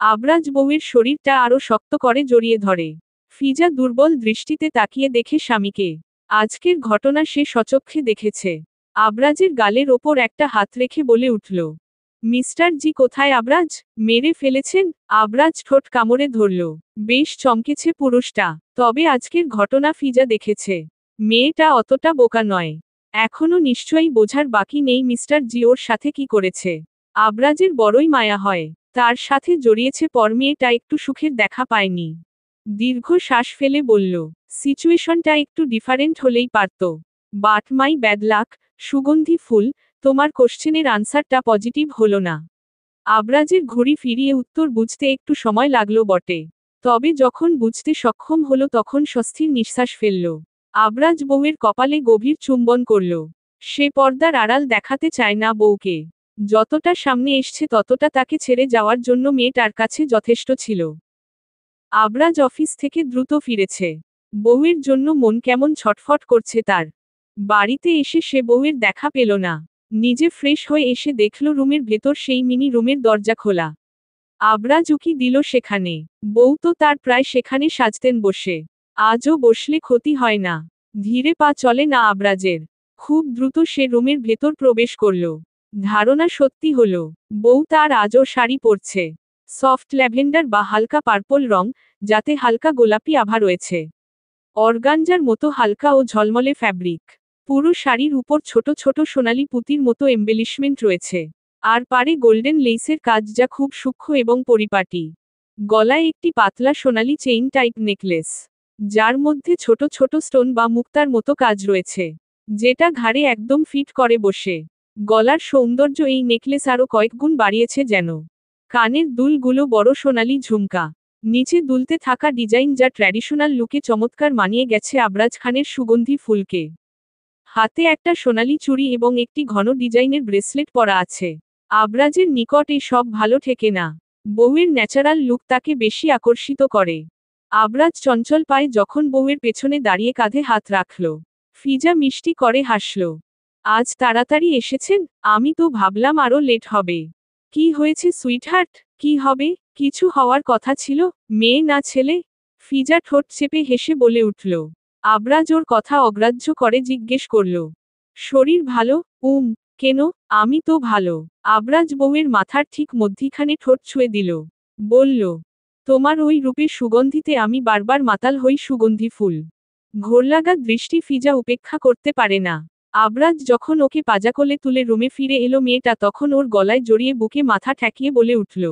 আবরাজ বউয়ের শরীরটা আরও শক্ত করে জড়িয়ে ধরে। ফিজা দুর্বল দৃষ্টিতে তাকিয়ে দেখে স্বামীকে। আজকের ঘটনা সে স্বচক্ষে দেখেছে। আবরাজের গালের ওপর একটা হাত রেখে বলে উঠল, মিস্টার জি কোথায় আবরাজ? মেরে ফেলেছেন? আবরাজ ঠোঁট কামড়ে ধরল। বেশ চমকেছে পুরুষটা। তবে আজকের ঘটনা ফিজা দেখেছে। মেয়েটা অতটা বোকা নয়। এখনো নিশ্চয়ই বোঝার বাকি নেই মিস্টার জি ওর সাথে কি করেছে। আবরাজের বড়ই মায়া হয়। তার সাথে জড়িয়েছে পর মেয়েটা একটু সুখের দেখা পায়নি। দীর্ঘ শ্বাস ফেলে বলল, সিচুয়েশনটা একটু ডিফারেন্ট হলেই পারত। বাট মাই ব্যাড লাক, সুগন্ধি ফুল, তোমার কোশ্চেনের আনসারটা পজিটিভ হলো না। আবরাজের ঘড়ি ফিরিয়ে উত্তর বুঝতে একটু সময় লাগলো বটে। তবে যখন বুঝতে সক্ষম হলো তখন স্বস্তির নিঃশ্বাস ফেলল। আবরাজ বউয়ের কপালে গভীর চুম্বন করল। সে পর্দার আড়াল দেখাতে চায় না বউকে। যতটা সামনে এসছে ততটা তাকে ছেড়ে যাওয়ার জন্য মেয়েটার কাছে যথেষ্ট ছিল। আবরাজ অফিস থেকে দ্রুত ফিরেছে। বউয়ের জন্য মন কেমন ছটফট করছে তার। বাড়িতে এসে সে বউয়ের দেখা পেল না। নিজে ফ্রেশ হয়ে এসে দেখল রুমের ভেতর সেই মিনি রুমের দরজা খোলা। আবরাজ উকি দিল সেখানে। বউ তো তার প্রায় সেখানে সাজতেন বসে। আজও বসলে ক্ষতি হয় না। ধীরে পা চলে না আবরাজের। খুব দ্রুত সে রুমের ভেতর প্রবেশ করল। ধারণা সত্যি হল, বউ তার আজও শাড়ি পরছে। সফট ল্যাভেন্ডার বা হালকা পার্পল রং, যাতে হালকা গোলাপি আভা রয়েছে। অর্গানজার মতো হালকা ও ঝলমলে ফ্যাব্রিক। পুরো শাড়ির উপর ছোট ছোট সোনালি পুঁতির মতো এম্বেলিশমেন্ট রয়েছে। আর পারে গোল্ডেন লেসের কাজ যা খুব সূক্ষ্ম এবং পরিপাটি। গলায় একটি পাতলা সোনালি চেইন টাইপ নেকলেস, যার মধ্যে ছোট ছোট স্টোন বা মুক্তার মতো কাজ রয়েছে, যেটা ঘাড়ে একদম ফিট করে বসে। গলার সৌন্দর্য এই নেকলেস আরও কয়েক গুণ বাড়িয়েছে যেন। কানের দুলগুলো বড় সোনালি ঝুমকা। নিচে দুলতে থাকা ডিজাইন যা ট্র্যাডিশনাল লুকে চমৎকার মানিয়ে গেছে আবরাজ খানের সুগন্ধি ফুলকে। হাতে একটা সোনালি চুড়ি এবং একটি ঘন ডিজাইনের ব্রেসলেট পরা আছে। আবরাজের নিকট এই সব ভালো ঠেকে না। বউয়ের ন্যাচারাল লুক তাকে বেশি আকর্ষিত করে। আবরাজ চঞ্চল পায় যখন বউয়ের পেছনে দাঁড়িয়ে কাঁধে হাত রাখল। ফিজা মিষ্টি করে হাসল। আজ তাড়াতাড়ি এসেছেন? আমি তো ভাবলাম আরও লেট হবে। কি হয়েছে সুইটহার্ট? কি হবে? কিছু হওয়ার কথা ছিল, মেয়ে না ছেলে? ফিজা ঠোঁট চেপে হেসে বলে উঠল। আবরাজ ওর কথা অগ্রাহ্য করে জিজ্ঞেস করল, শরীর ভালো? কেন? আমি তো ভালো। আবরাজ বউয়ের মাথার ঠিক মধ্যিখানে ঠোঁট ছুঁয়ে দিল। বলল, তোমার ওই রূপের সুগন্ধিতে আমি বারবার মাতাল হই সুগন্ধি ফুল। ঘোরলাগা দৃষ্টি ফিজা উপেক্ষা করতে পারে না। আবরাজ যখন ওকে পাজাকোলে তুলে রুমে ফিরে এলো মেয়েটা তখন ওর গলায় জড়িয়ে বুকে মাথা ঠেকিয়ে বলে উঠল,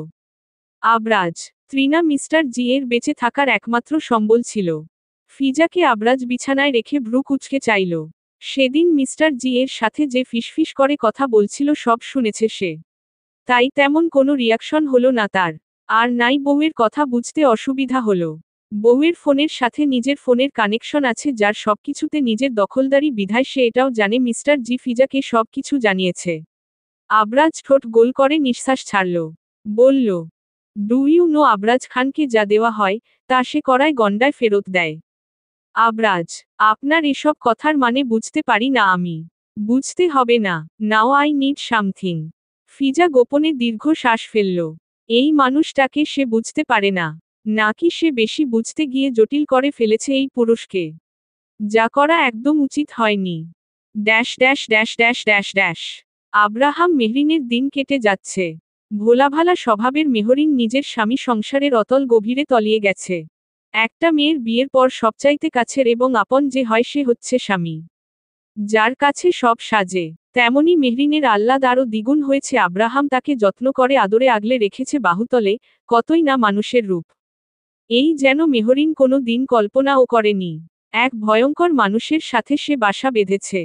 আবরাজ, ত্রিনা মিস্টার জি এর বেঁচে থাকার একমাত্র সম্বল ছিল। ফিজাকে আবরাজ বিছানায় রেখে ভ্রু কুঁচকে চাইল। সেদিন মিস্টার জি এর সাথে যে ফিসফিস করে কথা বলছিল সব শুনেছে সে। তাই তেমন কোনো রিয়াকশন হলো না তার। আর নাই বউয়ের কথা বুঝতে অসুবিধা হলো। বউয়ের ফোনের সাথে নিজের ফোনের কানেকশন আছে যার সবকিছুতে নিজের দখলদারি বিধায় সে এটাও জানে মিস্টার জি ফিজাকে সবকিছু জানিয়েছে। আবরাজ ঠোঁট গোল করে নিঃশ্বাস ছাড়ল। বলল, ডু ইউ নো আবরাজ খানকে যা দেওয়া হয়, তা সে কড়ায় গণ্ডায় ফেরত দেয়। আবরাজ, আপনার এসব কথার মানে বুঝতে পারি না আমি। বুঝতে হবে না, নাও আই নিড সামথিং। ফিজা গোপনে দীর্ঘ শ্বাস ফেলল। এই মানুষটাকে সে বুঝতে পারে না, নাকি সে বেশি বুঝতে গিয়ে জটিল করে ফেলেছে এই পুরুষকে। যা করা একদম উচিত হয়নি। Dash dash dash dash dash dash. Abraham মেহরিনের দিন কেটে যাচ্ছে। ভোলাভালা স্বভাবের মেহরিন নিজের স্বামী সংসারের অতল গভীরে তলিয়ে গেছে। একটা মেয়ের বিয়ের পর সবচাইতে কাছের এবং আপন যে হয় সে হচ্ছে স্বামী, যার কাছে সব সাজে। তেমনি মেহরিনের আহ্লাদ আরও দ্বিগুণ হয়েছে। আব্রাহাম তাকে যত্ন করে আদরে আগলে রেখেছে বাহুতলে, কতই না মানুষের রূপ। এই যেন মেহরিন কোনো দিন কল্পনাও করেনি। এক ভয়ঙ্কর মানুষের সাথে সে বাসা বেঁধেছে।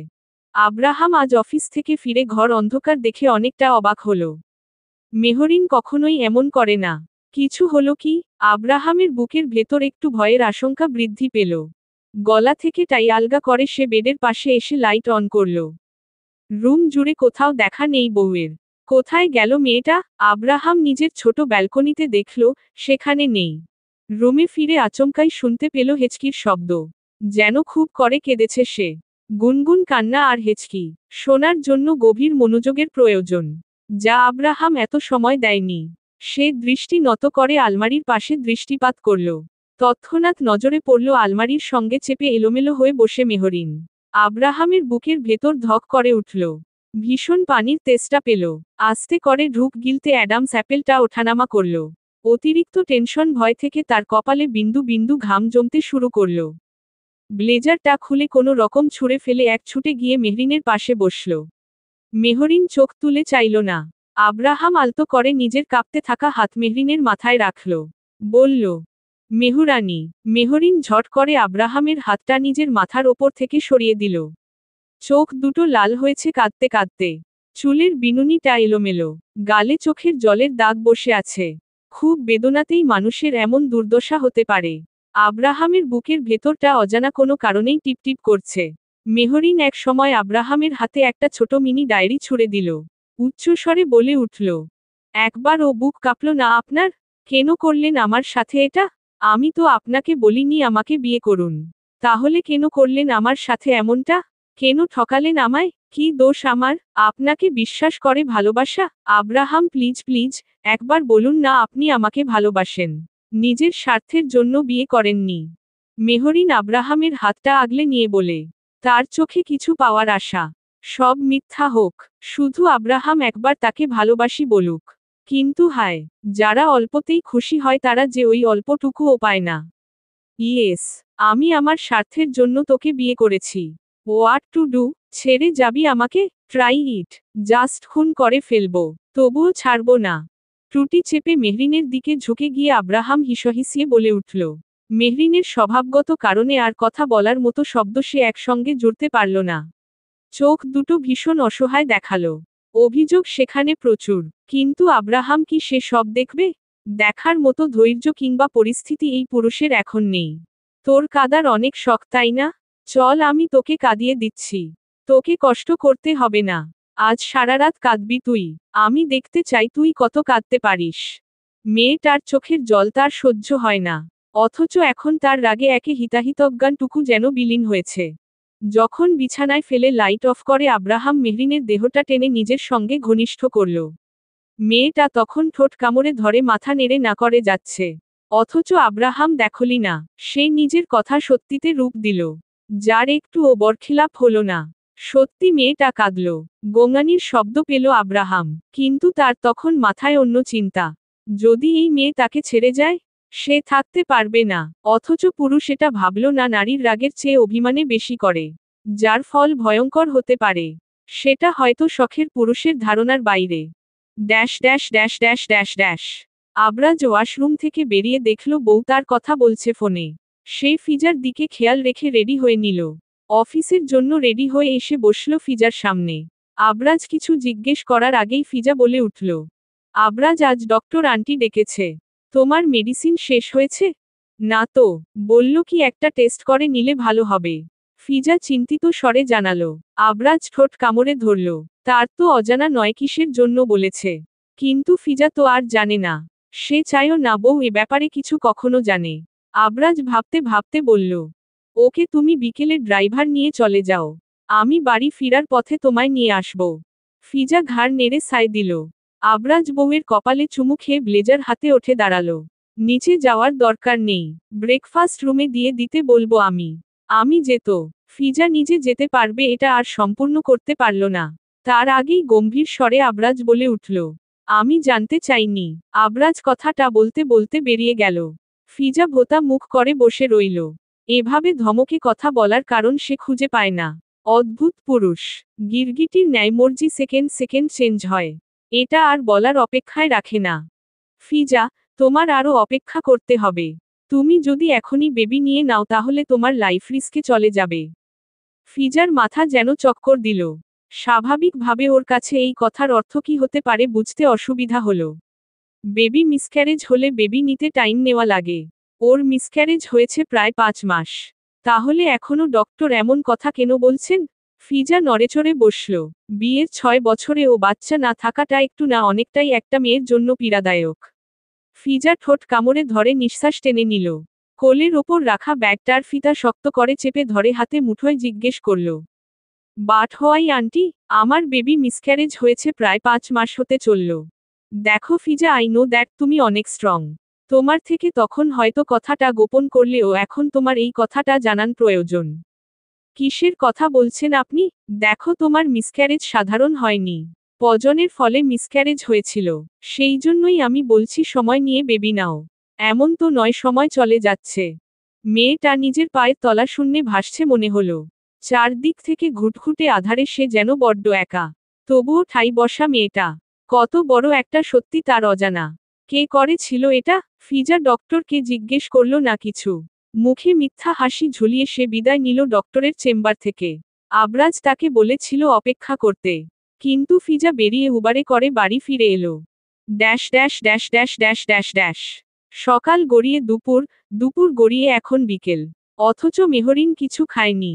আব্রাহাম আজ অফিস থেকে ফিরে ঘর অন্ধকার দেখে অনেকটা অবাক হলো। মেহরিন কখনোই এমন করে না। কিছু হলো কি? আব্রাহামের বুকের ভেতর একটু ভয়ের আশঙ্কা বৃদ্ধি পেল। গলা থেকে টাই আলগা করে সে বেডের পাশে এসে লাইট অন করল। রুম জুড়ে কোথাও দেখা নেই বউয়ের। কোথায় গেল মেয়েটা? আব্রাহাম নিজের ছোট ব্যালকনিতে দেখল, সেখানে নেই। রুমে ফিরে আচমকাই শুনতে পেল হেঁচকির শব্দ। যেন খুব করে কেঁদেছে সে। গুনগুন কান্না আর হেঁচকি শোনার জন্য গভীর মনোযোগের প্রয়োজন, যা আব্রাহাম এত সময় দেয়নি। সে দৃষ্টি নত করে আলমারির পাশে দৃষ্টিপাত করল। তৎক্ষণাৎ নজরে পড়ল আলমারির সঙ্গে চেপে এলোমেলো হয়ে বসে মেহরিন। আব্রাহামের বুকের ভেতর ধক করে উঠল। ভীষণ পানির তেষ্টা পেল। আস্তে করে ঢুক গিলতে অ্যাডামস অ্যাপেলটা ওঠানামা করল। অতিরিক্ত টেনশন ভয় থেকে তার কপালে বিন্দু বিন্দু ঘাম জমতে শুরু করল। ব্লেজারটা খুলে কোনো রকম ছুঁড়ে ফেলে এক ছুটে গিয়ে মেহরিনের পাশে বসল। মেহরিন চোখ তুলে চাইল না। আব্রাহাম আলতো করে নিজের কাঁপতে থাকা হাত মেহরিনের মাথায় রাখল। বলল, মেহরানি। মেহরিন ঝট করে আব্রাহামের হাতটা নিজের মাথার ওপর থেকে সরিয়ে দিল। চোখ দুটো লাল হয়েছে কাঁদতে কাঁদতে। চুলের বিনুনিটা এলোমেলো। গালে চোখের জলের দাগ বসে আছে। খুব বেদনাতেই মানুষের এমন দুর্দশা হতে পারে। আব্রাহামের বুকের ভেতরটা অজানা কোনো কারণেই টিপটিপ করছে। মেহরিন এক সময় আব্রাহামের হাতে একটা ছোট মিনি ডায়েরি ছুঁড়ে দিল। উচ্চস্বরে বলে উঠল, একবার ও বুক কাঁপল না আপনার? কেন করলেন আমার সাথে এটা? আমি তো আপনাকে বলিনি আমাকে বিয়ে করুন। তাহলে কেন করলেন আমার সাথে এমনটা? কেন ঠকালেন আমায়? কি দোষ আমার? আপনাকে বিশ্বাস করে ভালোবাসা? আব্রাহাম প্লিজ প্লিজ, একবার বলুন না আপনি আমাকে ভালোবাসেন। নিজের স্বার্থের জন্য বিয়ে করেননি। মেহরিন আব্রাহামের হাতটা আগলে নিয়ে বলে, তার চোখে কিছু পাওয়ার আশা। সব মিথ্যা হোক, শুধু আব্রাহাম একবার তাকে ভালোবাসি বলুক। কিন্তু হায়, যারা অল্পতেই খুশি হয় তারা যে ওই অল্পটুকুও পায় না। ইয়েস, আমি আমার স্বার্থের জন্য তোকে বিয়ে করেছি। What to do? ছেড়ে যাবি আমাকে? Try it. জাস্ট খুন করে ফেলবো, তবুও ছাড়বো না। টুটি চেপে মেহরিনের দিকে ঝুঁকে গিয়ে আব্রাহাম হিসহিসিয়ে বলে উঠল। মেহরিনের স্বভাবগত কারণে আর কথা বলার মতো শব্দ সে একসঙ্গে জুড়তে পারল না। চোখ দুটো ভীষণ অসহায় দেখালো। অভিযোগ সেখানে প্রচুর, কিন্তু আব্রাহাম কি সে সব দেখবে? দেখার মতো ধৈর্য কিংবা পরিস্থিতি এই পুরুষের এখন নেই। তোর কাঁদার অনেক শখ তাই না? চল আমি তোকে কাঁদিয়ে দিচ্ছি। তোকে কষ্ট করতে হবে না। আজ সারারাত কাঁদবি তুই। আমি দেখতে চাই তুই কত কাঁদতে পারিস। মেয়েটার চোখের জল তার সহ্য হয় না। অথচ এখন তার রাগে একে হিতাহিতজ্ঞানটুকু যেন বিলীন হয়েছে। যখন বিছানায় ফেলে লাইট অফ করে আব্রাহাম মেহরিনের দেহটা টেনে নিজের সঙ্গে ঘনিষ্ঠ করল। মেয়েটা তখন ঠোঁট কামড়ে ধরে মাথা নেড়ে না করে যাচ্ছে। অথচ আব্রাহাম দেখলি না, সে নিজের কথা সত্যিতে রূপ দিল। যার একটুও বরখিলাপ হলো না। সত্যি মেয়েটা কাঁদল। গোঙানির শব্দ পেল আব্রাহাম, কিন্তু তার তখন মাথায় অন্য চিন্তা। যদি এই মেয়ে তাকে ছেড়ে যায়, সে থাকতে পারবে না। অথচ পুরুষ এটা ভাবল না নারীর রাগের চেয়ে অভিমানে বেশি করে। যার ফল ভয়ঙ্কর হতে পারে। সেটা হয়তো শখের পুরুষের ধারণার বাইরে। Dash dash dash dash dash dash. Abraj washroom থেকে বেরিয়ে দেখল বউ তার কথা বলছে ফোনে। সে ফিজার দিকে খেয়াল রেখে রেডি হয়ে নিল। অফিসের জন্য রেডি হয়ে এসে বসল ফিজার সামনে। আবরাজ কিছু জিজ্ঞেস করার আগেই ফিজা বলে উঠল, আবরাজ আজ ডক্টর আন্টি ডেকেছে। তোমার মেডিসিন শেষ হয়েছে? না তো, বলল কি একটা টেস্ট করে নিলে ভালো হবে। ফিজা চিন্তিত স্বরে জানালো। আবরাজ ঠোঁট কামড়ে ধরল। তার তো অজানা নয় কিসের জন্য বলেছে। কিন্তু ফিজা তো আর জানে না। সে চায়ও না বউ এ ব্যাপারে কিছু কখনো জানে। আবরাজ ভাবতে ভাবতে বলল, ওকে তুমি বিকেলে ড্রাইভার নিয়ে চলে যাও। আমি বাড়ি ফিরার পথে তোমায় নিয়ে আসব। ফিজা ঘাড় নেড়ে সায় দিল। আবরাজ বউয়ের কপালে চুমু খেয়ে ব্লেজার হাতে ওঠে দাঁড়ালো। নিচে যাওয়ার দরকার নেই, ব্রেকফাস্ট রুমে দিয়ে দিতে বলবো আমি। আমি যেত। ফিজা নিজে যেতে পারবে এটা আর সম্পূর্ণ করতে পারল না। তার আগেই গম্ভীর স্বরে আবরাজ বলে উঠল, আমি জানতে চাইনি। আবরাজ কথাটা বলতে বলতে বেরিয়ে গেল। ফিজা ভোতা মুখ করে বসে রইল। এভাবে ধমকে কথা বলার কারণ সে খুঁজে পায় না। অদ্ভুত পুরুষ। গিরগিটির ন্যায় মর্জি সেকেন্ড সেকেন্ড চেঞ্জ হয়। এটা আর বলার অপেক্ষায় রাখে না। ফিজা, তোমার আরও অপেক্ষা করতে হবে। তুমি যদি এখনই বেবি নিয়ে নাও তাহলে তোমার লাইফ রিস্কে চলে যাবে। ফিজার মাথা যেন চক্কর দিল। স্বাভাবিকভাবে ওর কাছে এই কথার অর্থ কি হতে পারে বুঝতে অসুবিধা হলো। বেবি মিসক্যারেজ হলে বেবি নিতে টাইম নেওয়া লাগে। ওর মিসক্যারেজ হয়েছে প্রায় 5 মাস। তাহলে এখনো ডক্টর এমন কথা কেন বলছেন? ফিজা নড়েচড়ে বসল। বিয়ের 6 বছরে ও বাচ্চা না থাকাটা একটু না অনেকটাই একটা মেয়ের জন্য পীড়াদায়ক। ফিজা ঠোঁট কামড়ে ধরে নিঃশ্বাস টেনে নিল। কোলের ওপর রাখা ব্যাগটার ফিতা শক্ত করে চেপে ধরে হাতে মুঠোয় জিজ্ঞেস করল, বাট হোয়াই আন্টি? আমার বেবি মিসক্যারেজ হয়েছে প্রায় 5 মাস হতে চলল। দেখো ফিজা, আই নো দ্যাট তুমি অনেক স্ট্রং। তোমার থেকে তখন হয়তো কথাটা গোপন করলেও এখন তোমার এই কথাটা জানান প্রয়োজন। কিসের কথা বলছেন আপনি? দেখো তোমার মিসক্যারেজ সাধারণ হয়নি। পজনের ফলে মিসক্যারেজ হয়েছিল। সেই জন্যই আমি বলছি সময় নিয়ে বেবি নাও। এমন তো নয় সময় চলে যাচ্ছে। মেয়েটা নিজের পায়ের তলা শূন্যে ভাসছে মনে হলো। চারদিক থেকে ঘুটঘুটে আধারে সে যেন বড্ড একা। তবুও ঠাই বসা মেয়েটা। কত বড় একটা সত্যি তার অজানা। কে করেছিল এটা? ফিজা ডক্টরকে জিজ্ঞেস করল না কিছু। মুখে মিথ্যা হাসি ঝুলিয়ে সে বিদায় নিল ডক্টরের চেম্বার থেকে। আবরাজ তাকে বলেছিল অপেক্ষা করতে। কিন্তু ফিজা বেরিয়ে উবারে করে বাড়ি ফিরে এলো। Dash dash dash dash dash dash dash. সকাল গড়িয়ে দুপুর, দুপুর গড়িয়ে এখন বিকেল। অথচ মেহরিন কিছু খায়নি।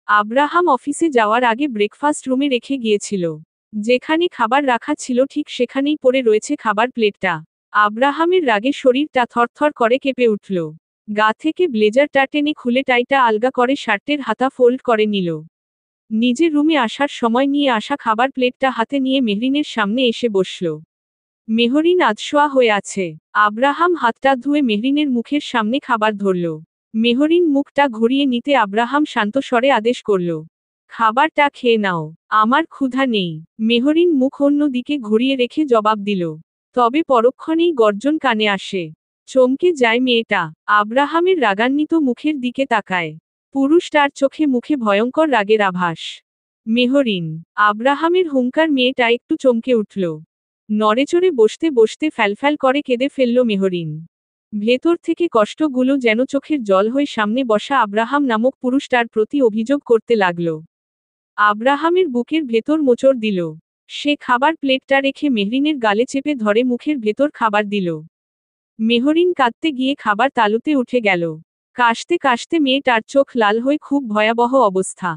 আব্রাহাম অফিসে যাওয়ার আগে ব্রেকফাস্ট রুমে রেখে গিয়েছিল। যেখানে খাবার রাখা ছিল ঠিক সেখানেই পড়ে রয়েছে খাবার প্লেটটা। আব্রাহামের রাগে শরীরটা থরথর করে কেঁপে উঠল। গা থেকে ব্লেজারটা টেনে খুলে টাইটা আলগা করে শার্টের হাতা ফোল্ড করে নিল। নিজের রুমে আসার সময় নিয়ে আসা খাবার প্লেটটা হাতে নিয়ে মেহরিনের সামনে এসে বসল। মেহরিন আধশোয়া হয়ে আছে। আব্রাহাম হাতটা ধুয়ে মেহরিনের মুখের সামনে খাবার ধরল। মেহরিন মুখটা ঘুরিয়ে নিতে আব্রাহাম শান্ত স্বরে আদেশ করল, খাবারটা খেয়ে নাও, আমার ক্ষুধা নেই। মেহরিন মুখ অন্য দিকে ঘুরিয়ে রেখে জবাব দিল। তবে পরক্ষণেই গর্জন কানে আসে। চমকে যায় মেয়েটা। আব্রাহামের রাগান্বিত মুখের দিকে তাকায়। পুরুষটার চোখে মুখে ভয়ঙ্কর রাগের আভাস। মেহরিন, আব্রাহামের হুঙ্কার মেয়েটা একটু চমকে উঠল। নড়েচড়ে বসতে বসতে ফ্যালফ্যাল করে কেঁদে ফেলল মেহরিন। ভেতর থেকে কষ্টগুলো যেন চোখের জল হয়ে সামনে বসা আব্রাহাম নামক পুরুষটার প্রতি অভিযোগ করতে লাগল। আব্রাহামের বুকের ভেতর মোচড় দিল। সে খাবার প্লেটটা রেখে মেহরিনের গালে চেপে ধরে মুখের ভেতর খাবার দিল। মেহরিন কাঁদতে গিয়ে খাবার তালুতে উঠে গেল। কাশতে কাশতে মেয়েটার চোখ লাল হয়ে খুব ভয়াবহ অবস্থা।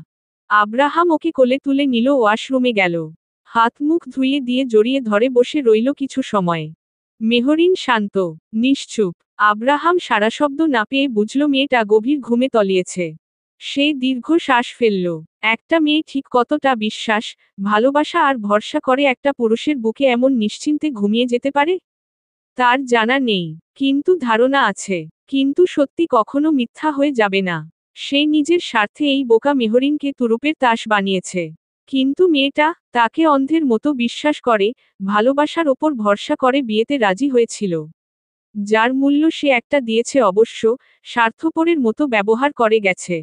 আব্রাহাম ওকে কোলে তুলে নিল, ওয়াশরুমে গেল। হাত মুখ ধুইয়ে দিয়ে জড়িয়ে ধরে বসে রইল কিছু সময়। মেহরিন শান্ত, নিশ্চুপ। আব্রাহাম সারা শব্দ না পেয়ে বুঝল মেয়েটা গভীর ঘুমে তলিয়েছে। সে দীর্ঘ শ্বাস ফেলল। একটা মেয়ে ঠিক কতটা বিশ্বাস, ভালোবাসা আর ভরসা করে একটা পুরুষের বুকে এমন নিশ্চিন্তে ঘুমিয়ে যেতে পারে? তার জানা নেই, কিন্তু ধারণা আছে। কিন্তু সত্যি কখনো মিথ্যা হয়ে যাবে না। সে নিজের স্বার্থে এই বোকা মেহরিনকে তুরুপের তাস বানিয়েছে। কিন্তু মেয়েটা তাকে অন্ধের মতো বিশ্বাস করে, ভালোবাসার ওপর ভরসা করে বিয়েতে রাজি হয়েছিল। যার মূল্য সে একটা দিয়েছে অবশ্য, স্বার্থপরের মতো ব্যবহার করে গেছে।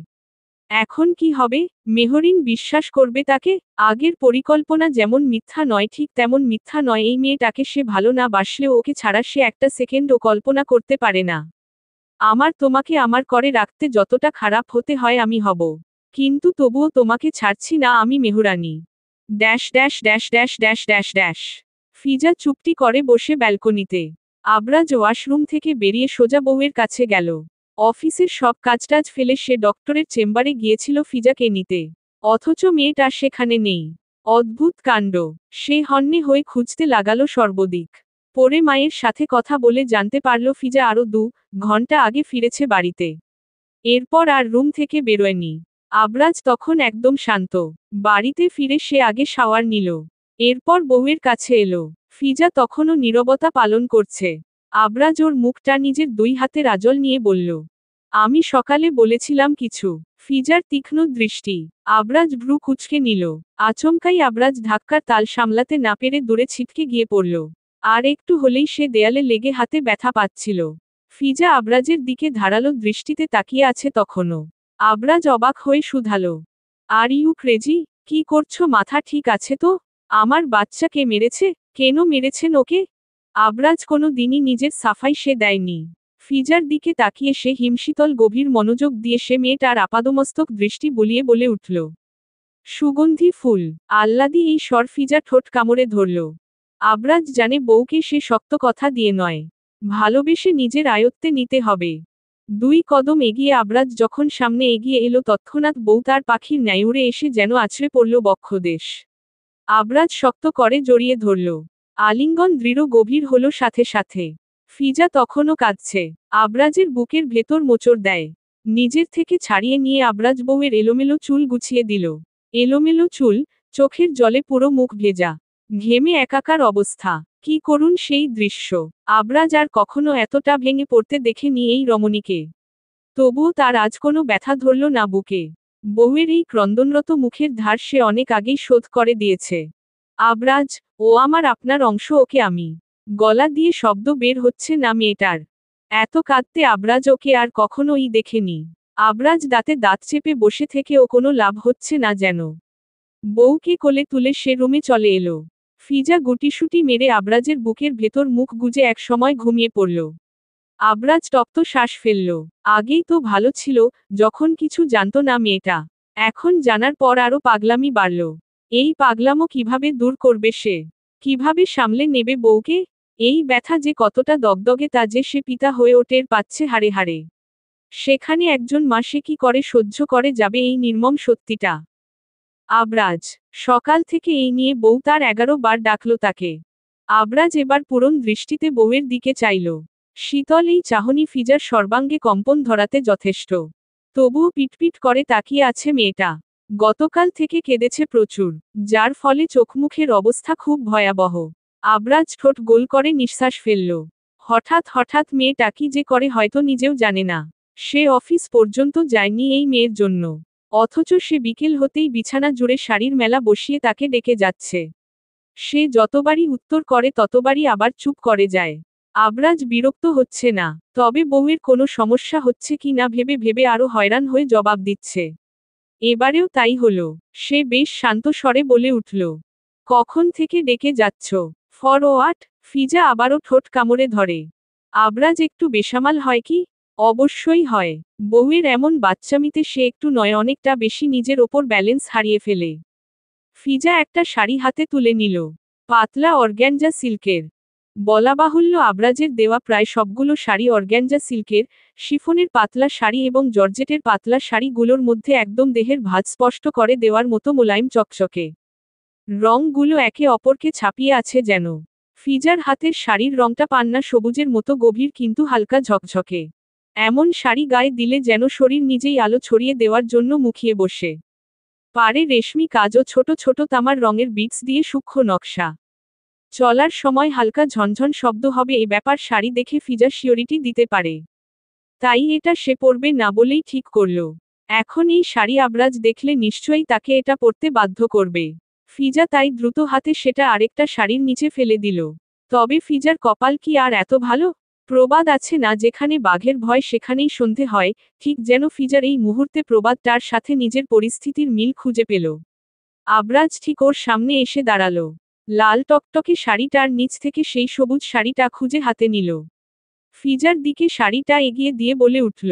এখন কি হবে? মেহরিন বিশ্বাস করবে তাকে? আগের পরিকল্পনা যেমন মিথ্যা নয় ঠিক তেমন মিথ্যা নয় এই মেয়েটাকে সে ভালো না বাসলেও ওকে ছাড়া সে একটা সেকেন্ডও কল্পনা করতে পারে না। তোমাকে আমার করে রাখতে যতটা খারাপ হতে হয় আমি হব। কিন্তু তবুও তোমাকে ছাড়ছি না আমি Mehrani. Dash dash dash dash dash dash dash. Fiza চুপটি করে বসে ব্যালকনিতে। আবরাজ ওয়াশরুম থেকে বেরিয়ে সোজা বউয়ের কাছে গেল। অফিসের সব কাজটাজ ফেলে সে ডক্টরের চেম্বারে গিয়েছিল ফিজাকে নিতে। অথচ মেয়েটা সেখানে নেই। অদ্ভুত কাণ্ড। সে হন্যে হয়ে খুঁজতে লাগালো সর্বদিক। পরে মায়ের সাথে কথা বলে জানতে পারল ফিজা আরও 2 ঘন্টা আগে ফিরেছে বাড়িতে। এরপর আর রুম থেকে বেরোয়নি। আবরাজ তখন একদম শান্ত। বাড়িতে ফিরে সে আগে শাওয়ার নিল। এরপর বউয়ের কাছে এলো। ফিজা তখনও নীরবতা পালন করছে। আবরাজ ওর মুখটা নিজের 2 হাতের আঁচল নিয়ে বলল, আমি সকালে বলেছিলাম কিছু। ফিজার তীক্ষ্ণ দৃষ্টি। আবরাজ ভ্রু কুঁচকে নিল। আচমকাই আবরাজ ধাক্কার তাল সামলাতে না পেরে দূরে ছিটকে গিয়ে পড়ল। আর একটু হলেই সে দেয়ালে লেগে হাতে ব্যথা পাচ্ছিল। ফিজা আবরাজের দিকে ধারালো দৃষ্টিতে তাকিয়ে আছে তখনও। আবরাজ অবাক হয়ে শুধালো, আর ইউ ক্রেজি? কি করছো? মাথা ঠিক আছে তো? আমার বাচ্চাকে মেরেছে? কেন মেরেছেন ওকে? আবরাজ কোনো দিনই নিজের সাফাই সে দেয়নি। ফিজার দিকে তাকিয়ে সে হিমশীতল গভীর মনোযোগ দিয়ে সে মেয়েটার আপাদমস্তক দৃষ্টি বুলিয়ে বলে উঠল, সুগন্ধি ফুল। আহ্লাদি এই স্বর ফিজা ঠোঁট কামড়ে ধরল। আবরাজ জানে বউকে সে শক্ত কথা দিয়ে নয়, ভালোবেসে নিজের আয়ত্তে নিতে হবে। 2 কদম এগিয়ে আবরাজ যখন সামনে এগিয়ে এলো তৎক্ষণাৎ বউ তার পাখির ন্যায় উড়ে এসে যেন আছড়ে পড়ল বক্ষদেশ। আবরাজ শক্ত করে জড়িয়ে ধরল। আলিঙ্গন দৃঢ় গভীর হলো সাথে সাথে। ফিজা তখনও কাঁদছে। আবরাজের বুকের ভেতর মোচড় দেয়। নিজের থেকে ছাড়িয়ে নিয়ে আবরাজ বউয়ের এলোমেলো চুল গুছিয়ে দিল। এলোমেলো চুল, চোখের জলে পুরো মুখ ভেজা। ঘেমে একাকার অবস্থা। কি করুণ সেই দৃশ্য। আবরাজ আর কখনো এতটা ভেঙে পড়তে দেখেনি এই রমণীকে। তবুও তার আজ কোনো ব্যথা ধরল না বুকে। বউয়ের এই ক্রন্দনরত মুখের ধার সে অনেক আগেই শোধ করে দিয়েছে। আবরাজ, ও আমার আপনার অংশ, ওকে আমি। গলা দিয়ে শব্দ বের হচ্ছে না মেয়েটার। এত কাঁদতে আবরাজ ওকে আর কখনোই দেখেনি। আবরাজ দাঁতে দাঁত চেপে বসে থেকেও কোনো লাভ হচ্ছে না যেন। বউকে কোলে তুলে সে রুমে চলে এলো। ফিজা গুটিসুটি মেরে আবরাজের বুকের ভেতর মুখ গুজে এক সময় ঘুমিয়ে পড়ল। আবরাজ তপ্ত শ্বাস ফেলল। আগেই তো ভালো ছিল, যখন কিছু জানত না মেয়েটা। এখন জানার পর আরও পাগলামি বাড়ল। এই পাগলামো কিভাবে দূর করবে সে? কিভাবে সামলে নেবে বউকে? এই ব্যথা যে কতটা দগদগে তা যে সে পিতা হয়ে টের পাচ্ছে হাড়ে হাড়ে। সেখানে একজন মা, সে কি করে সহ্য করে যাবে এই নির্মম সত্যিটা? আবরাজ। সকাল থেকে এই নিয়ে বউ তার 11 বার ডাকল তাকে। আবরাজ এবার পূরণ দৃষ্টিতে বউয়ের দিকে চাইল। শীতল এই চাহনি ফিজার সর্বাঙ্গে কম্পন ধরাতে যথেষ্ট। তবুও পিটপিট করে তাকিয়ে আছে মেয়েটা। গতকাল থেকে কেঁদেছে প্রচুর, যার ফলে চোখমুখের অবস্থা খুব ভয়াবহ। আবরাজ ঠোঁট গোল করে নিঃশ্বাস ফেলল। হঠাৎ হঠাৎ মেয়েটা কি যে করে হয়তো নিজেও জানে না। সে অফিস পর্যন্ত যায়নি এই মেয়ের জন্য, অথচ সে বিকেল হতেই বিছানা জুড়ে শাড়ির মেলা বসিয়ে তাকে ডেকে যাচ্ছে। সে যতবারই উত্তর করে ততবারই আবার চুপ করে যায়। আবরাজ বিরক্ত হচ্ছে না, তবে বউয়ের কোনো সমস্যা হচ্ছে কি না ভেবে ভেবে আরো হয়রান হয়ে জবাব দিচ্ছে। এবারেও তাই হলো। সে বেশ শান্ত স্বরে বলে উঠল, কখন থেকে ডেকে যাচ্ছ? ফরওয়ার্ড। ফিজা আবারও ঠোঁট কামড়ে ধরে। আবরাজ একটু বেসামাল হয় কি? অবশ্যই হয়। বউয়ের এমন বাচ্চামিতে সে একটু নয় অনেকটা বেশি নিজের ওপর ব্যালেন্স হারিয়ে ফেলে। ফিজা একটা শাড়ি হাতে তুলে নিল। পাতলা অর্গ্যানজা সিল্কের। বলা বাহুল্য আবরাজের দেওয়া প্রায় সবগুলো শাড়ি অর্গ্যানজা সিল্কের, শিফনের পাতলা শাড়ি এবং জর্জেটের পাতলা শাড়িগুলোর মধ্যে একদম দেহের ভাঁজ স্পষ্ট করে দেওয়ার মতো মোলায়েম চকচকে। রংগুলো একে অপরকে ছাপিয়ে আছে যেন। ফিজার হাতের শাড়ির রংটা পান্না সবুজের মতো গভীর কিন্তু হালকা ঝকঝকে। এমন শাড়ি গায়ে দিলে যেন শরীর নিজেই আলো ছড়িয়ে দেওয়ার জন্য মুখিয়ে বসে। পাড়ে রেশমি কাজ ও ছোট ছোট তামার রঙের বিটস দিয়ে সূক্ষ্ম নকশা। চলার সময় হালকা ঝনঝন শব্দ হবে এ ব্যাপার শাড়ি দেখে ফিজা শিওরিটি দিতে পারে। তাই এটা সে পরবে না বলেই ঠিক করল। এখন এই শাড়ি আবরাজ দেখলে নিশ্চয়ই তাকে এটা পরতে বাধ্য করবে। ফিজা তাই দ্রুত হাতে সেটা আরেকটা শাড়ির নিচে ফেলে দিল। তবে ফিজার কপাল কি আর এত ভালো? প্রবাদ আছে না, যেখানে বাঘের ভয় সেখানেই সন্ধে হয়, ঠিক যেন ফিজার এই মুহূর্তে প্রবাদটার সাথে নিজের পরিস্থিতির মিল খুঁজে পেল। আবরাজ ঠিক ওর সামনে এসে দাঁড়ালো। লাল টকটকে শাড়িটার নিচ থেকে সেই সবুজ শাড়িটা খুঁজে হাতে নিল। ফিজার দিকে শাড়িটা এগিয়ে দিয়ে বলে উঠল,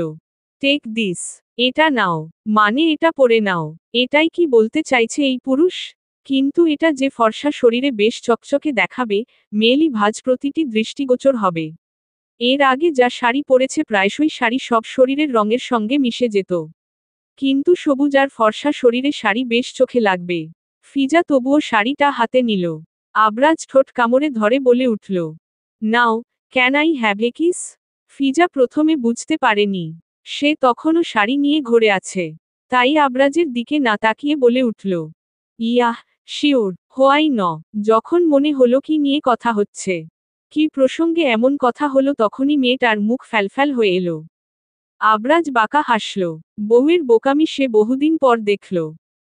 টেক দিস। এটা নাও। মানে এটা পরে নাও। এটাই কি বলতে চাইছে এই পুরুষ? কিন্তু এটা যে ফর্সা শরীরে বেশ চকচকে দেখাবে, মেয়েলি ভাঁজ প্রতিটি দৃষ্টিগোচর হবে। এর আগে যা শাড়ি পরেছে প্রায়শই শাড়ি সব শরীরের রঙের সঙ্গে মিশে যেত। কিন্তু সবুজ আর ফর্সা শরীরে শাড়ি বেশ চোখে লাগবে। ফিজা তবুও শাড়িটা হাতে নিল। আবরাজ ঠোঁট কামড়ে ধরে বলে উঠল, নাও, can I have a kiss? Fiza প্রথমে বুঝতে পারেনি। সে তখনও শাড়ি নিয়ে ঘোরে আছে। তাই আবরাজের দিকে না তাকিয়ে বলে উঠল, ইয়াহ, শিওর, হোয়াই ন। যখন মনে হলো কি নিয়ে কথা হচ্ছে, কি প্রসঙ্গে এমন কথা হলো, তখনই মেয়েটার মুখ ফ্যালফ্যাল হয়ে এলো। আবরাজ বাঁকা হাসল। বউয়ের বোকামি সে বহুদিন পর দেখল।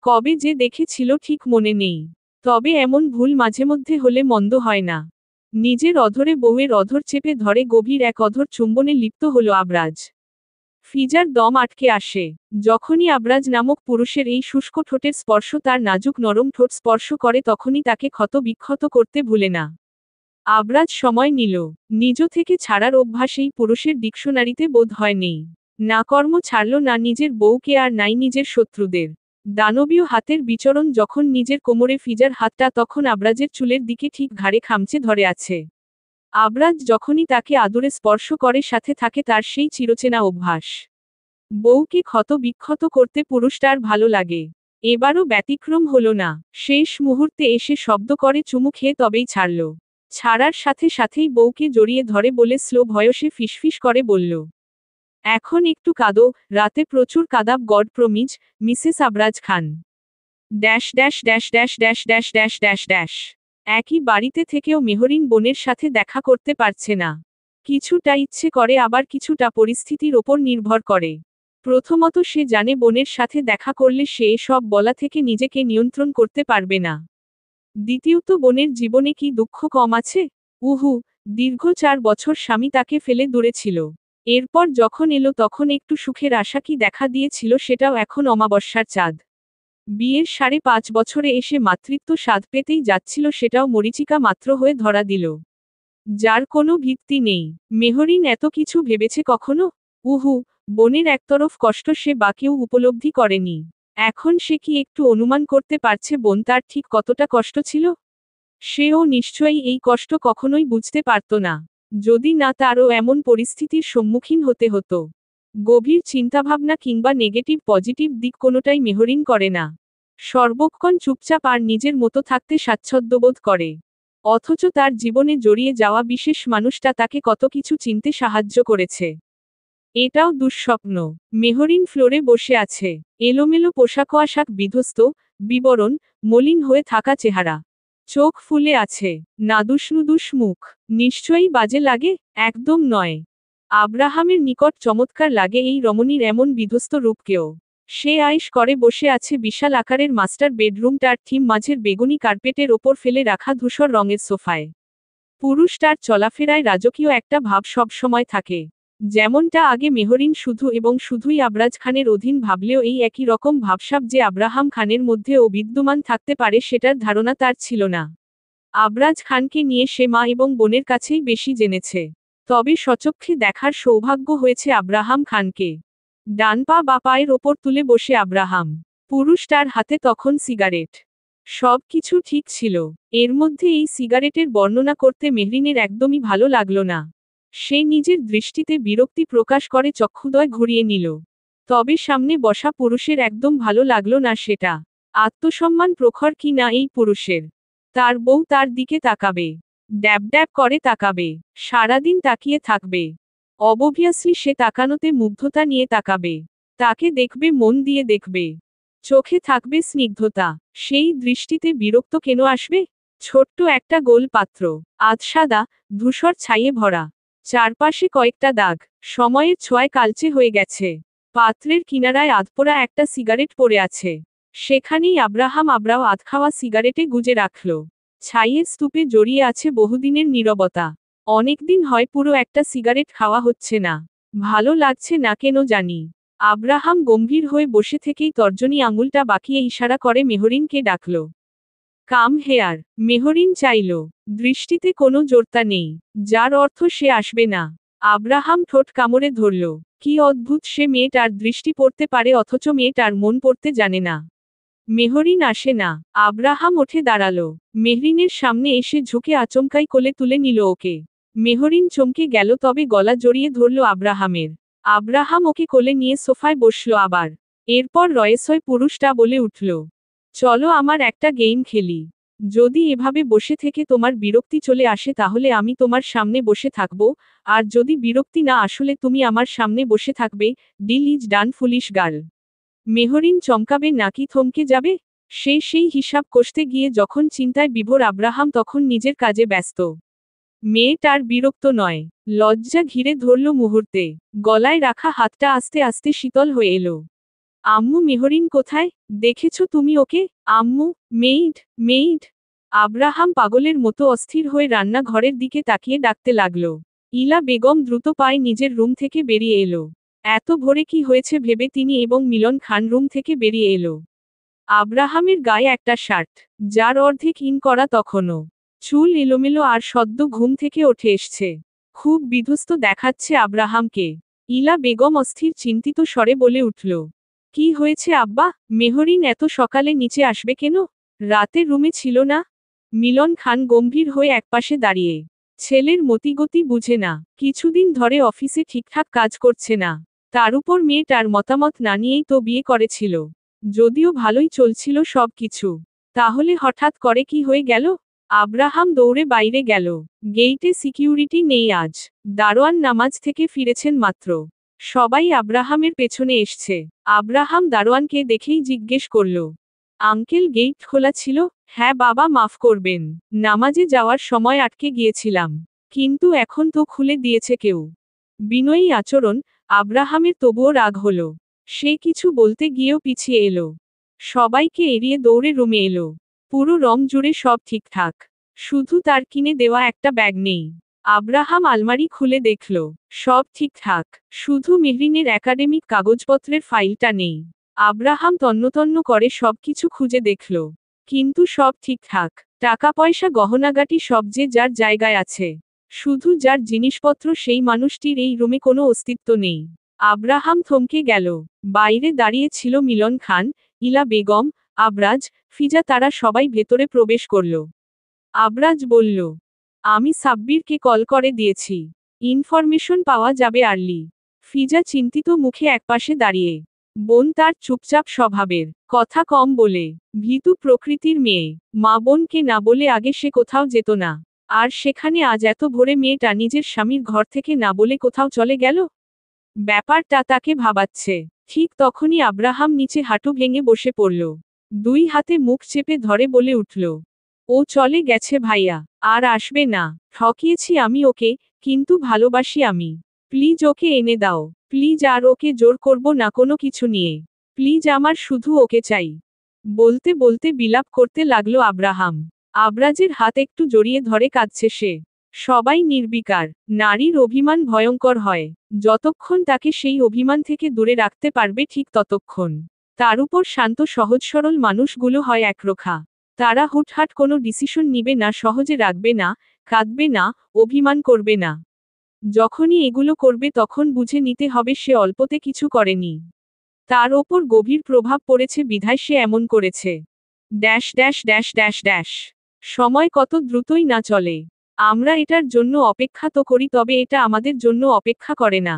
কবে যে দেখেছিল ঠিক মনে নেই। তবে এমন ভুল মাঝেমধ্যে হলে মন্দ হয় না। নিজের অধরে বউয়ের অধর চেপে ধরে গভীর এক অধর চুম্বনে লিপ্ত হল আবরাজ। ফিজার দম আটকে আসে। যখনই আবরাজ নামক পুরুষের এই শুষ্ক ঠোঁটের স্পর্শ তার নাজুক নরম ঠোঁট স্পর্শ করে তখনই তাকে ক্ষত বিক্ষত করতে ভুলে না। আবরাজ সময় নিল। নিজ থেকে ছাড়ার অভ্যাস এই পুরুষের ডিকশনারিতে বোধ হয় নেই। না কর্ম ছাড়ল, না নিজের বউকে, আর নাই নিজের শত্রুদের। দানবীয় হাতের বিচরণ যখন নিজের কোমরে, ফিজার হাতটা তখন আবরাজের চুলের দিকে ঠিক ঘাড়ে খামচে ধরে আছে। আবরাজ যখনই তাকে আদরে স্পর্শ করে সাথে থাকে তার সেই চিরচেনা অভ্যাস। বউকে ক্ষত বিক্ষত করতে পুরুষটার ভালো লাগে। এবারও ব্যতিক্রম হলো না। শেষ মুহূর্তে এসে শব্দ করে চুমু খেয়ে তবেই ছাড়ল। ছাড়ার সাথে সাথেই বউকে জড়িয়ে ধরে বলে স্লো ভয়েসে ফিসফিস করে বলল, এখন একটু কাঁদো, রাতে প্রচুর কাঁদাব, god promise, Mrs Abraj Khan. Dash dash dash dash dash dash dash dash dash. একই বাড়িতে থেকেও মেহরিন বোনের সাথে দেখা করতে পারছে না। কিছুটা ইচ্ছে করে, আবার কিছুটা পরিস্থিতির ওপর নির্ভর করে। প্রথমত সে জানে বোনের সাথে দেখা করলে সে সব বলা থেকে নিজেকে নিয়ন্ত্রণ করতে পারবে না। দ্বিতীয়ত বোনের জীবনে কি দুঃখ কম আছে? উহু, দীর্ঘ 4 বছর স্বামী তাকে ফেলে দূরে ছিল। এরপর যখন এলো তখন একটু সুখের আশা কি দেখা দিয়েছিল, সেটাও এখন অমাবস্যার চাঁদ। বিয়ের 5.5 বছরে এসে মাতৃত্ব স্বাদ পেতেই যাচ্ছিল, সেটাও মরীচিকা মাত্র হয়ে ধরা দিল। যার কোনো ভিত্তি নেই। মেহরিন এত কিছু ভেবেছে কখনো? উহু, বোনের একতরফ কষ্ট সে বা কেউ উপলব্ধি করেনি। এখন সে কি একটু অনুমান করতে পারছে বোন তার ঠিক কতটা কষ্ট ছিল? সেও নিশ্চয়ই এই কষ্ট কখনোই বুঝতে পারত না, যদি না তারও এমন পরিস্থিতির সম্মুখীন হতে হতো। গভীর চিন্তাভাবনা কিংবা নেগেটিভ পজিটিভ দিক কোনোটাই মেহরিন করে না। সর্বক্ষণ চুপচাপ আর নিজের মতো থাকতে স্বাচ্ছন্দ্যবোধ করে। অথচ তার জীবনে জড়িয়ে যাওয়া বিশেষ মানুষটা তাকে কত কিছু চিনতে সাহায্য করেছে। এটাও দুঃস্বপ্ন। মেহরিন ফ্লোরে বসে আছে। এলোমেলো পোশাক আশাক বিধ্বস্ত, বিবরণ, মলিন হয়ে থাকা চেহারা। চোখ ফুলে আছে। নাদুস মুখ। নিশ্চয়ই বাজে লাগে? একদম নয়। আব্রাহামের নিকট চমৎকার লাগে এই রমণীর এমন বিধ্বস্ত রূপকেও। সে আয়েশ করে বসে আছে বিশাল আকারের মাস্টার বেডরুমটার থিম মাঝের বেগুনি কার্পেটের ওপর ফেলে রাখা ধূসর রঙের সোফায়। পুরুষটার চলাফেরায় রাজকীয় একটা ভাব সব সময় থাকে। যেমনটা আগে মেহরিন শুধু এবং শুধুই আবরাজ খানের অধীন ভাবলেও এই একই রকম ভাবসাব যে আব্রাহাম খানের মধ্যেও বিদ্যমান থাকতে পারে সেটার ধারণা তার ছিল না। আবরাজ খানকে নিয়ে সে মা এবং বোনের কাছেই বেশি জেনেছে। তবে স্বচক্ষে দেখার সৌভাগ্য হয়েছে আব্রাহাম খানকে। ডান পা বা পায়ের ওপর তুলে বসে আব্রাহাম। পুরুষটার হাতে তখন সিগারেট। সব কিছু ঠিক ছিল। এর মধ্যে এই সিগারেটের বর্ণনা করতে মেহরিনের একদমই ভালো লাগলো না। সে নিজের দৃষ্টিতে বিরক্তি প্রকাশ করে চক্ষুদ্বয় ঘুরিয়ে নিল। তবে সামনে বসা পুরুষের একদম ভালো লাগলো না সেটা। আত্মসম্মান প্রখর কি না এই পুরুষের। তার বউ তার দিকে তাকাবে। ড্যাব ড্যাব করে তাকাবে। সারাদিন তাকিয়ে থাকবে। অবভিয়াসলি সে তাকানোতে মুগ্ধতা নিয়ে তাকাবে। তাকে দেখবে, মন দিয়ে দেখবে। চোখে থাকবে স্নিগ্ধতা। সেই দৃষ্টিতে বিরক্ত কেন আসবে? ছোট্ট একটা গোল পাত্র। আধসাদা, ধূসর ছাইয়ে ভরা। চারপাশে কয়েকটা দাগ। সময়ের ছোঁয়ায় কালচে হয়ে গেছে। পাত্রের কিনারায় আধপোড়া একটা সিগারেট পড়ে আছে। সেখানেই আব্রাহাম আবরাও আধখাওয়া সিগারেটে গুজে রাখল। ছাইয়ের স্তূপে জড়িয়ে আছে বহুদিনের নীরবতা। অনেকদিন হয় পুরো একটা সিগারেট খাওয়া হচ্ছে না। ভালো লাগছে না কেন জানি। আব্রাহাম গম্ভীর হয়ে বসে থেকেই তর্জনী আঙুলটা বাঁকিয়ে ইশারা করে মেহরিনকে ডাকল। Come here. মেহরিন চাইল। দৃষ্টিতে কোনো জোরতা নেই, যার অর্থ সে আসবে না। আব্রাহাম ঠোঁট কামড়ে ধরল। কি অদ্ভুত, সে মেয়েটার দৃষ্টি পড়তে পারে অথচ মেয়েটার মন পড়তে জানে না। মেহরিন আসে না। আব্রাহাম উঠে দাঁড়ালো। মেহরিনের সামনে এসে ঝুঁকে আচমকাই কোলে তুলে নিল ওকে। মেহরিন চমকে গেল, তবে গলা জড়িয়ে ধরল আব্রাহামের। আব্রাহাম ওকে কোলে নিয়ে সোফায় বসল আবার। এরপর রয়েসয় পুরুষটা বলে উঠল, চলো আমার একটা গেম খেলি। যদি এভাবে বসে থেকে তোমার বিরক্তি চলে আসে তাহলে আমি তোমার সামনে বসে থাকব, আর যদি বিরক্তি না আসলে তুমি আমার সামনে বসে থাকবে। Deal is done foolish girl. Mehrin চমকাবে নাকি থমকে যাবে? সেই হিসাব কষতে গিয়ে যখন চিন্তায় বিভোর আব্রাহাম তখন নিজের কাজে ব্যস্ত। মেয়েটার বিরক্ত নয়, লজ্জা ঘিরে ধরল মুহূর্তে। গলায় রাখা হাতটা আস্তে আস্তে শীতল হয়ে এলো। আম্মু, মেহরিন কোথায়? দেখেছো তুমি ওকে? আম্মু, মেইড, মেইড। আব্রাহাম পাগলের মতো অস্থির হয়ে রান্নাঘরের দিকে তাকিয়ে ডাকতে লাগল। ইলা বেগম দ্রুত পায়ে নিজের রুম থেকে বেরিয়ে এলো। এত ভোরে কি হয়েছে ভেবে তিনি এবং মিলন খান রুম থেকে বেরিয়ে এলো। আব্রাহামের গায়ে একটা শার্ট, যার অর্ধেক ইন করা তখনও। চুল এলোমেলো আর সদ্য ঘুম থেকে উঠে এসছে। খুব বিধ্বস্ত দেখাচ্ছে আব্রাহামকে। ইলা বেগম অস্থির চিন্তিত স্বরে বলে উঠল, কি হয়েছে আব্বা? মেহরিন এত সকালে নিচে আসবে কেন? রাতে রুমে ছিল না? মিলন খান গম্ভীর হয়ে একপাশে দাঁড়িয়ে। ছেলের মতিগতি বুঝে না। কিছুদিন ধরে অফিসে ঠিকঠাক কাজ করছে না। তার উপর মেয়েটার মতামত না নিয়েই তো বিয়ে করেছিল। যদিও ভালোই চলছিল সব কিছু। তাহলে হঠাৎ করে কি হয়ে গেল? আব্রাহাম দৌড়ে বাইরে গেল। গেইটে সিকিউরিটি নেই আজ। দারোয়ান নামাজ থেকে ফিরেছেন মাত্র। সবাই আব্রাহামের পেছনে এসছে। আব্রাহাম দারোয়ানকে দেখেই জিজ্ঞেস করল, আঙ্কেল গেইট খোলা ছিল? হ্যাঁ বাবা, মাফ করবেন, নামাজে যাওয়ার সময় আটকে গিয়েছিলাম। কিন্তু এখন তো খুলে দিয়েছে কেউ। বিনয়ী আচরণ। আব্রাহামের তবুও রাগ হলো। সে কিছু বলতে গিয়েও পিছিয়ে এলো। সবাইকে এড়িয়ে দৌড়ে রুমে এলো। পুরো রং জুড়ে সব ঠিকঠাক। শুধু তার কিনে দেওয়া একটা ব্যাগ নেই। আব্রাহাম আলমারি খুলে দেখল সব ঠিকঠাক, শুধু মেহরিনের একাডেমিক কাগজপত্রের ফাইলটা নেই। আব্রাহাম তন্নতন্ন করে সবকিছু খুঁজে দেখল, কিন্তু সব ঠিকঠাক। টাকা পয়সা গহনাগাটি সব যে যার জায়গায় আছে, শুধু যার জিনিসপত্র সেই মানুষটির এই রুমে কোনো অস্তিত্ব নেই। আব্রাহাম থমকে গেল। বাইরে দাঁড়িয়ে ছিল মিলন খান, ইলা বেগম, আবরাজ, ফিজা, তারা সবাই ভেতরে প্রবেশ করল। আবরাজ বলল, আমি সাব্বিরকে কল করে দিয়েছি, ইনফরমেশন পাওয়া যাবে আর্লি। ফিজা চিন্তিত মুখে একপাশে দাঁড়িয়ে। বোন তার চুপচাপ স্বভাবের, কথা কম বলে, ভীতু প্রকৃতির মেয়ে। মা বোনকে না বলে আগে সে কোথাও যেত না, আর সেখানে আজ এত ভোরে মেয়েটা নিজের স্বামীর ঘর থেকে না বলে কোথাও চলে গেল। ব্যাপারটা তাকে ভাবাচ্ছে। ঠিক তখনই আব্রাহাম নিচে হাঁটু ভেঙে বসে পড়ল, দুই হাতে মুখ চেপে ধরে বলে উঠল, ও চলে গেছে ভাইয়া, আর আসবে না। ঠকিয়েছি আমি ওকে, কিন্তু ভালোবাসি আমি। প্লিজ ওকে এনে দাও, প্লিজ, আর ওকে জোর করব না কোনো কিছু নিয়ে। প্লিজ, আমার শুধু ওকে চাই। বলতে বলতে বিলাপ করতে লাগলো আব্রাহাম। আবরাজের হাত একটু জড়িয়ে ধরে কাঁদছে সে। সবাই নির্বিকার। নারীর অভিমান ভয়ঙ্কর হয়, যতক্ষণ তাকে সেই অভিমান থেকে দূরে রাখতে পারবে ঠিক ততক্ষণ। তার উপর শান্ত সহজ সরল মানুষগুলো হয় একরোখা। তারা হুটহাট কোনো ডিসিশন নিবে না, সহজে রাখবে না, কাঁদবে না, অভিমান করবে না। যখনই এগুলো করবে তখন বুঝে নিতে হবে সে অল্পতে কিছু করেনি। তার ওপর গভীর প্রভাব পড়েছে বিধায় সে এমন করেছে। Dash dash dash dash dash. সময় কত দ্রুতই না চলে। আমরা এটার জন্য অপেক্ষা তো করি, তবে এটা আমাদের জন্য অপেক্ষা করে না।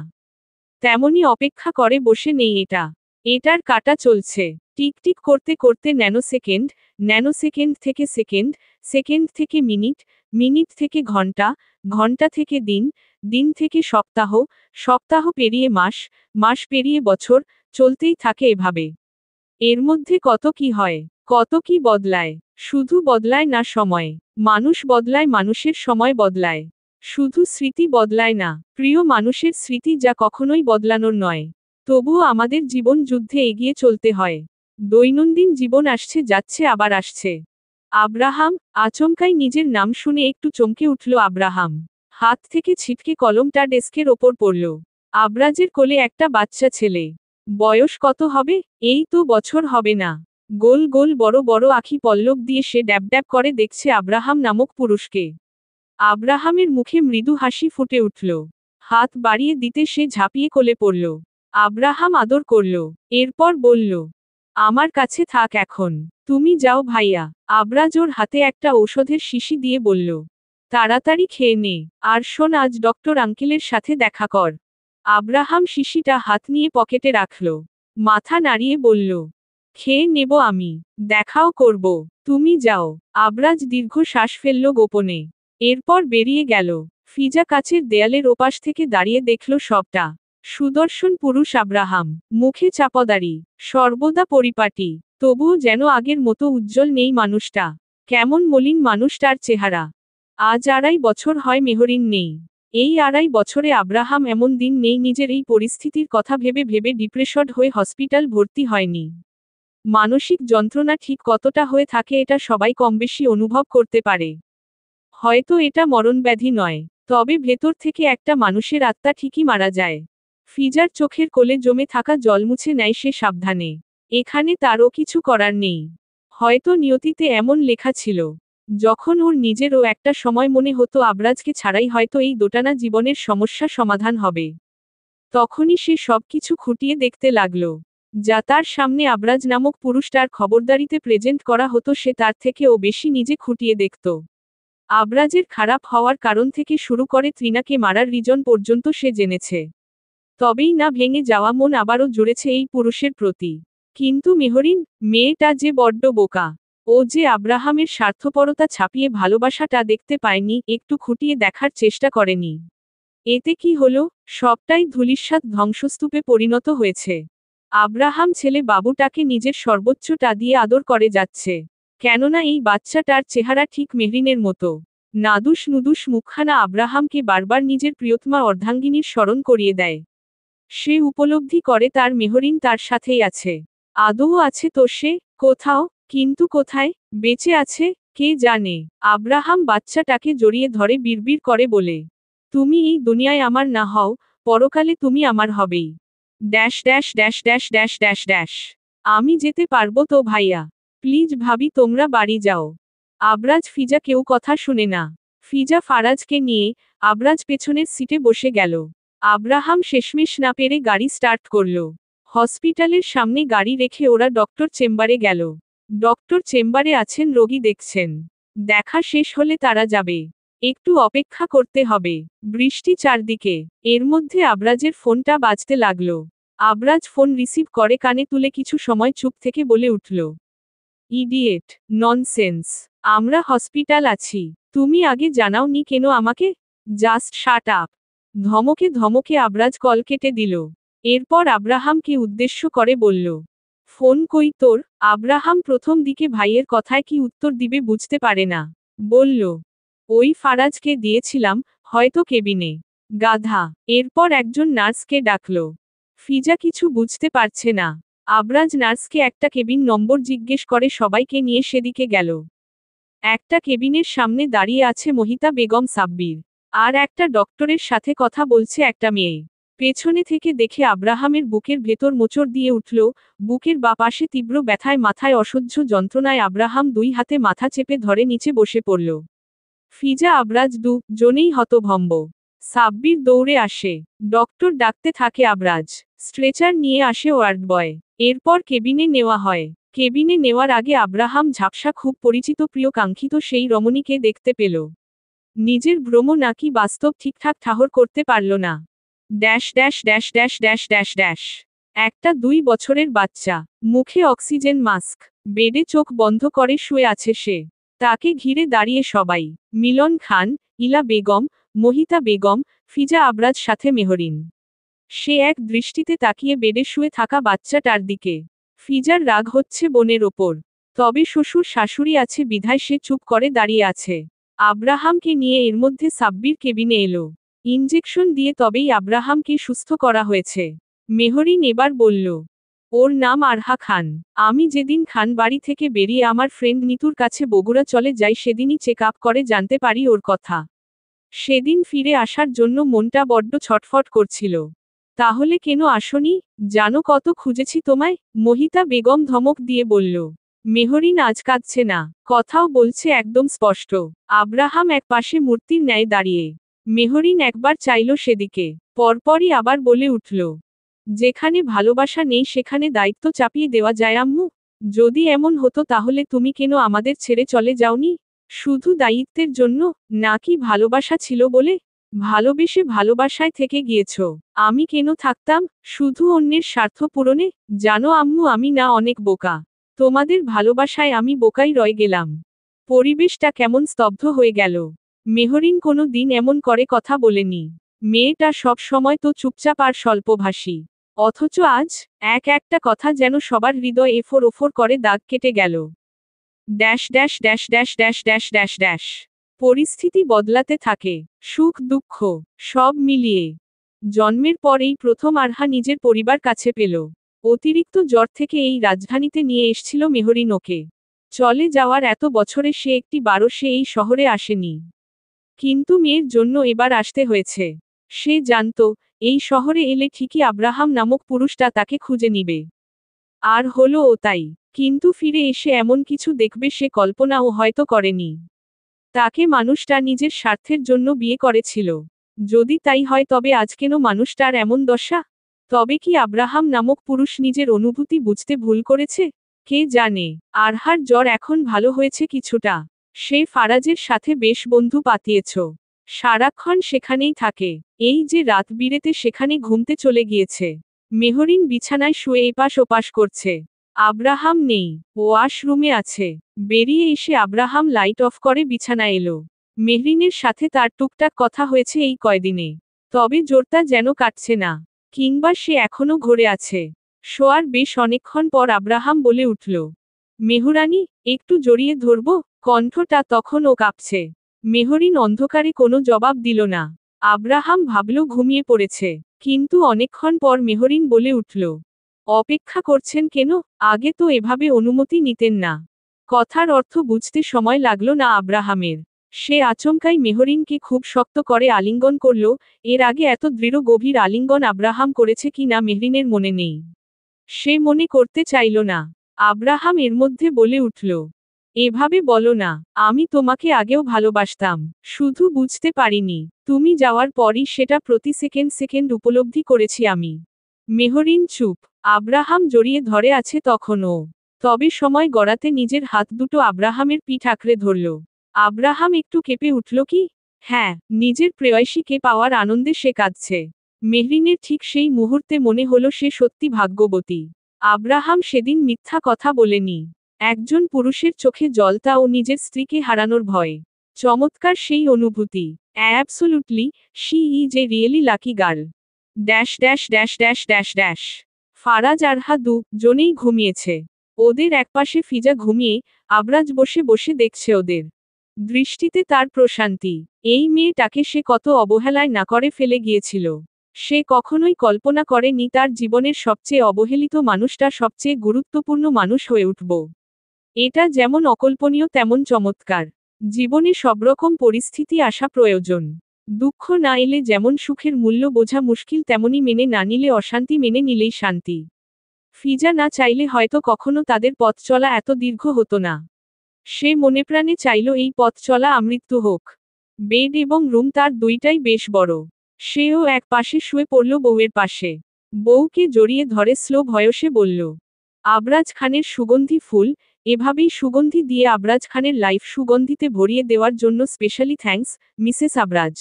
তেমনি অপেক্ষা করে বসে নেই এটা। এটার কাঁটা চলছে টিকটিক করতে করতে ন্যানোসেকেন্ড, ন্যানোসেকেন্ড থেকে সেকেন্ড, সেকেন্ড থেকে মিনিট, মিনিট থেকে ঘন্টা, ঘন্টা থেকে দিন, দিন থেকে সপ্তাহ, সপ্তাহ পেরিয়ে মাস, মাস পেরিয়ে বছর, চলতেই থাকে এভাবে। এর মধ্যে কত কি হয়, কত কি বদলায়। শুধু বদলায় না সময়, মানুষ বদলায়, মানুষের সময় বদলায়। শুধু স্মৃতি বদলায় না, প্রিয় মানুষের স্মৃতি যা কখনোই বদলানোর নয়। তবুও আমাদের জীবন যুদ্ধে এগিয়ে চলতে হয়। দৈনন্দিন জীবন আসছে যাচ্ছে আবার আসছে। আব্রাহাম, আচমকাই নিজের নাম শুনে একটু চমকে উঠল আব্রাহাম। হাত থেকে ছিটকে কলমটা ডেস্কের ওপর পড়ল। আবরাজের কোলে একটা বাচ্চা ছেলে। বয়স কত হবে? এই তো বছর হবে না। গোল গোল বড় বড় আঁখি পল্লব দিয়ে সে ড্যাব ড্যাব করে দেখছে আব্রাহাম নামক পুরুষকে। আব্রাহামের মুখে মৃদু হাসি ফুটে উঠল। হাত বাড়িয়ে দিতে সে ঝাঁপিয়ে কোলে পড়ল। আব্রাহাম আদর করল। এরপর বলল, আমার কাছে থাক এখন। তুমি যাও ভাইয়া। আবরাজ ওর হাতে একটা ঔষধের শিশি দিয়ে বলল, তাড়াতাড়ি খেয়ে নে, আর শোন, আজ ডক্টর আঙ্কেলের সাথে দেখা কর। আব্রাহাম শিশিটা হাত নিয়ে পকেটে রাখল। মাথা নাড়িয়ে বলল, খেয়ে নেব আমি, দেখাও করব। তুমি যাও। আবরাজ দীর্ঘ শ্বাস ফেলল গোপনে। এরপর বেরিয়ে গেল। ফিজা কাছের দেয়ালের ওপাশ থেকে দাঁড়িয়ে দেখল সবটা। সুদর্শন পুরুষ আব্রাহাম, মুখে চাপদারি, সর্বদা পরিপাটি, তবুও যেন আগের মতো উজ্জ্বল নেই মানুষটা। কেমন মলিন মানুষটার চেহারা। আজ 2.5 বছর হয় মেহরিন নেই। এই 2.5 বছরে আব্রাহাম এমন দিন নেই নিজের এই পরিস্থিতির কথা ভেবে ভেবে ডিপ্রেসড হয়ে হসপিটাল ভর্তি হয়নি। মানসিক যন্ত্রণা ঠিক কতটা হয়ে থাকে এটা সবাই কমবেশি অনুভব করতে পারে। হয়তো এটা মরণব্যাধি নয়, তবে ভেতর থেকে একটা মানুষের আত্মা ঠিকই মারা যায়। ফিজার চোখের কোলে জমে থাকা জল মুছে নেয় সে সাবধানে। এখানে তারও কিছু করার নেই। হয়তো নিয়তিতে এমন লেখা ছিল। যখন ওর নিজেরও একটা সময় মনে হতো আবরাজকে ছাড়াই হয়তো এই দোটানা জীবনের সমস্যা সমাধান হবে, তখনই সে সবকিছু খুঁটিয়ে দেখতে লাগলো। যা তার সামনে আবরাজ নামক পুরুষটার খবরদারিতে প্রেজেন্ট করা হতো সে তার থেকেও বেশি নিজে খুঁটিয়ে দেখত। আবরাজের খারাপ হওয়ার কারণ থেকে শুরু করে ত্রিনাকে মারার রিজন পর্যন্ত সে জেনেছে। তবেই না ভেঙে যাওয়া মন আবারও জুড়েছে এই পুরুষের প্রতি। কিন্তু মেহরিন, মেয়েটা যে বড্ড বোকা। ও যে আব্রাহামের স্বার্থপরতা ছাপিয়ে ভালোবাসাটা দেখতে পায়নি, একটু খুঁটিয়ে দেখার চেষ্টা করেনি। এতে কি হলো? সবটাই ধূলিসাৎ ধ্বংসস্তূপে পরিণত হয়েছে। আব্রাহাম ছেলে বাবুটাকে নিজের সর্বোচ্চটা দিয়ে আদর করে যাচ্ছে। কেননা এই বাচ্চাটার চেহারা ঠিক মেহরিনের মতো। নাদুস নুদুস মুখখানা আব্রাহামকে বারবার নিজের প্রিয়তমা অর্ধাঙ্গিনীর স্মরণ করিয়ে দেয়। সে উপলব্ধি করে তার মেহরিন তার সাথেই আছে। আদৌ আছে তো সে, কোথাও, কিন্তু কোথায়? বেঁচে আছে, কে জানে। আব্রাহাম বাচ্চাটাকে জড়িয়ে ধরে বিড়বিড় করে বলে তুমি এই দুনিয়ায় আমার না হও, পরকালে তুমি আমার হবেই। Dash dash dash dash dash dash dash. আমি যেতে পারবো তো ভাইয়া? প্লিজ ভাবি তোমরা বাড়ি যাও। আবরাজ ফিজা কেউ কথা শুনে না। ফিজা ফারাজকে নিয়ে আবরাজ পেছনের সিটে বসে গেল। আব্রাহাম শেষমেশ না পেরে গাড়ি স্টার্ট করল। হসপিটালের সামনে গাড়ি রেখে ওরা ডক্টর চেম্বারে গেল। ডক্টর চেম্বারে আছেন, রোগী দেখছেন। দেখা শেষ হলে তারা যাবে। একটু অপেক্ষা করতে হবে। বৃষ্টি চারদিকে। এর মধ্যে আবরাজের ফোনটা বাজতে লাগলো। আবরাজ ফোন রিসিভ করে কানে তুলে কিছু সময় চুপ থেকে বলে উঠল, ইডিয়েট, ননসেন্স। আমরা হসপিটাল আছি, তুমি আগে জানাওনি কেন আমাকে? Just shut up. ধমকে ধমকে আবরাজ কল কেটে দিল। এরপর আব্রাহামকে উদ্দেশ্য করে বলল, ফোন কই তোর? আব্রাহাম প্রথম দিকে ভাইয়ের কথায় কি উত্তর দিবে বুঝতে পারে না। বলল, ওই ফারাজকে দিয়েছিলাম, হয়তো কেবিনে। গাধা। এরপর একজন নার্সকে ডাকল। ফিজা কিছু বুঝতে পারছে না। আবরাজ নার্সকে একটা কেবিন নম্বর জিজ্ঞেস করে সবাইকে নিয়ে সেদিকে গেল। একটা কেবিনের সামনে দাঁড়িয়ে আছে মহিতা বেগম সাব্বির। আর একটা ডক্টরের সাথে কথা বলছে একটা মেয়ে। পেছনে থেকে দেখে আব্রাহামের বুকের ভেতর মোচড় দিয়ে উঠল। বুকের বা পাশে তীব্র ব্যথায়, মাথায় অসহ্য যন্ত্রণায় আব্রাহাম দুই হাতে মাথা চেপে ধরে নিচে বসে পড়ল। ফিজা আবরাজ জনেই হতভম্ব। সাব্বির দৌড়ে আসে। ডক্টর ডাকতে থাকে আবরাজ। স্ট্রেচার নিয়ে আসে ওয়ার্ড বয়। এরপর কেবিনে নেওয়া হয়। কেবিনে নেওয়ার আগে আব্রাহাম ঝাপসা, খুব পরিচিত, প্রিয় কাঙ্ক্ষিত সেই রমণীকে দেখতে পেল। নিজের ভ্রম নাকি বাস্তব ঠিকঠাক ঠাহর করতে পারল না। Dash dash dash dash dash dash dash. একটা 2 বছরের বাচ্চা, মুখে অক্সিজেন মাস্ক, বেডে চোখ বন্ধ করে শুয়ে আছে সে। তাকে ঘিরে দাঁড়িয়ে সবাই। মিলন খান, ইলা বেগম, মহিতা বেগম, ফিজা আবরাজ, সাথে মেহরিন। সে এক দৃষ্টিতে তাকিয়ে বেডে শুয়ে থাকা বাচ্চাটার দিকে। ফিজার রাগ হচ্ছে বোনের ওপর। তবে শ্বশুর শাশুড়ি আছে বিধায় সে চুপ করে দাঁড়িয়ে আছে। আব্রাহামকে নিয়ে এর মধ্যে সাব্বির কেবিনে এলো। ইনজেকশন দিয়ে তবেই আব্রাহামকে সুস্থ করা হয়েছে। মেহরিন এবার বলল, ওর নাম আরহা খান। আমি যেদিন খান বাড়ি থেকে বেরিয়ে আমার ফ্রেন্ড নিতুর কাছে বগুড়া চলে যাই সেদিনই চেক আপ করে জানতে পারি ওর কথা। সেদিন ফিরে আসার জন্য মনটা বড্ড ছটফট করছিল। তাহলে কেন আসনি? জানো কত খুঁজেছি তোমায়? মহিতা বেগম ধমক দিয়ে বলল। মেহরিন আজ কাঁদছে না, কথাও বলছে একদম স্পষ্ট। আব্রাহাম এক পাশে মূর্তির ন্যায় দাঁড়িয়ে। মেহরিন একবার চাইল সেদিকে, পরপরই আবার বলে উঠল, যেখানে ভালোবাসা নেই সেখানে দায়িত্ব চাপিয়ে দেওয়া যায় আম্মু? যদি এমন হতো তাহলে তুমি কেন আমাদের ছেড়ে চলে যাওনি? শুধু দায়িত্বের জন্য, নাকি ভালোবাসা ছিল বলে? ভালোবেসে ভালোবাসায় থেকে গিয়েছ। আমি কেন থাকতাম? শুধু অন্যের স্বার্থ পূরণে? জানো আম্মু, আমি না অনেক বোকা। তোমাদের ভালোবাসায় আমি বোকাই রয়ে গেলাম। পরিবেশটা কেমন স্তব্ধ হয়ে গেল। মেহরিন কোনো দিন এমন করে কথা বলেনি। মেয়েটা সব সময় তো চুপচাপ আর স্বল্পভাষী। অথচ আজ একটা কথা যেন সবার হৃদয় এফোর ওফোর করে দাগ কেটে গেল। Dash dash dash dash dash dash dash dash. পরিস্থিতি বদলাতে থাকে। সুখ দুঃখ সব মিলিয়ে জন্মের পর এই প্রথম আরহা নিজের পরিবার কাছে পেল। অতিরিক্ত জ্বর থেকে এই রাজধানীতে নিয়ে এসছিল মেহরিন ওকে। চলে যাওয়ার এত বছরে সে একটি বারো সে এই শহরে আসেনি। কিন্তু মেয়ের জন্য এবার আসতে হয়েছে। সে জানত, এই শহরে এলে ঠিকই আব্রাহাম নামক পুরুষটা তাকে খুঁজে নিবে। আর হলো ও তাই। কিন্তু ফিরে এসে এমন কিছু দেখবে সে কল্পনাও হয়তো করেনি। তাকে মানুষটা নিজের স্বার্থের জন্য বিয়ে করেছিল। যদি তাই হয় তবে আজ কেন মানুষটার এমন দশা? তবে কি আব্রাহাম নামক পুরুষ নিজের অনুভূতি বুঝতে ভুল করেছে? কে জানে। আরহার জ্বর এখন ভালো হয়েছে কিছুটা। সে ফারাজের সাথে বেশ বন্ধু পাতিয়েছ। সারাক্ষণ সেখানেই থাকে। এই যে রাত বিরেতে সেখানে ঘুমতে চলে গিয়েছে। মেহরিন বিছানায় শুয়ে এপাশ ওপাশ করছে। আব্রাহাম নেই, ওয়াশরুমে আছে। বেরিয়ে এসে আব্রাহাম লাইট অফ করে বিছানায় এলো। মেহরিনের সাথে তার টুকটাক কথা হয়েছে এই কয়দিনে। তবে জোরটা যেন কাটছে না। কিংবা সে এখনো ঘরে আছে। শোয়ার বেশ অনেকক্ষণ পর আব্রাহাম বলে উঠল, মেহরানি, একটু জড়িয়ে ধরব? কণ্ঠটা তখনও কাঁপছে। মেহরিন অন্ধকারে কোনো জবাব দিল না। আব্রাহাম ভাবল ঘুমিয়ে পড়েছে। কিন্তু অনেকক্ষণ পর মেহরিন বলে উঠল, অপেক্ষা করছেন কেন? আগে তো এভাবে অনুমতি নিতেন না। কথার অর্থ বুঝতে সময় লাগলো না আব্রাহামের। সে আচমকাই মেহরিনকে খুব শক্ত করে আলিঙ্গন করল। এর আগে এত দৃঢ় গভীর আলিঙ্গন আব্রাহাম করেছে কি না মেহরিনের মনে নেই। সে মনে করতে চাইল না। আব্রাহাম এর মধ্যে বলে উঠল, এভাবে বলো না, আমি তোমাকে আগেও ভালোবাসতাম, শুধু বুঝতে পারিনি। তুমি যাওয়ার পরই সেটা প্রতি সেকেন্ড সেকেন্ড উপলব্ধি করেছি আমি। মেহরিন চুপ। আব্রাহাম জড়িয়ে ধরে আছে তখনও। তবে সময় গড়াতে নিজের হাত দুটো আব্রাহামের পিঠ আঁকড়ে ধরল। আব্রাহাম একটু কেঁপে উঠল কি? হ্যাঁ, নিজের প্রেয়সীকে পাওয়ার আনন্দে সে কাঁদছে। মেহরিনের ঠিক সেই মুহূর্তে মনে হলো সে সত্যি ভাগ্যবতী। আব্রাহাম সেদিন মিথ্যা কথা বলেনি। একজন পুরুষের চোখে জলতা ও নিজের স্ত্রীকে হারানোর ভয়। চমৎকার সেই অনুভূতি। Absolutely, she is a really lucky girl. Dash dash dash dash dash dash. Faraz আর হাদু জনেই ঘুমিয়েছে। ওদের একপাশে ফিজা ঘুমিয়ে, আবরাজ বসে বসে দেখছে ওদের। দৃষ্টিতে তার প্রশান্তি। এই মেয়েটাকে সে কত অবহেলায় না করে ফেলে গিয়েছিল। সে কখনোই কল্পনা করেনি তার জীবনের সবচেয়ে অবহেলিত মানুষটা সবচেয়ে গুরুত্বপূর্ণ মানুষ হয়ে উঠব। এটা যেমন অকল্পনীয় তেমন চমৎকার। জীবনে সবরকম পরিস্থিতি আসা প্রয়োজন। দুঃখ না এলে যেমন সুখের মূল্য বোঝা মুশকিল, তেমনি মেনে না নিলে অশান্তি, মেনে নিলেই শান্তি। ফিজা না চাইলে হয়তো কখনো তাদের পথ চলা এত দীর্ঘ হতো না। সে মনেপ্রাণে চাইল এই পথ চলা আমৃত্যু হোক। বেড এবং রুম তার দুইটাই বেশ বড়। সেও এক পাশে শুয়ে পড়ল বউয়ের পাশে। বউকে জড়িয়ে ধরে স্লো ভয়েসে বলল, আবরাজ খানের সুগন্ধি ফুল, এভাবেই সুগন্ধি দিয়ে আবরাজ খানের লাইফ সুগন্ধিতে ভরিয়ে দেওয়ার জন্য স্পেশালি থ্যাঙ্কস, মিসেস আবরাজ।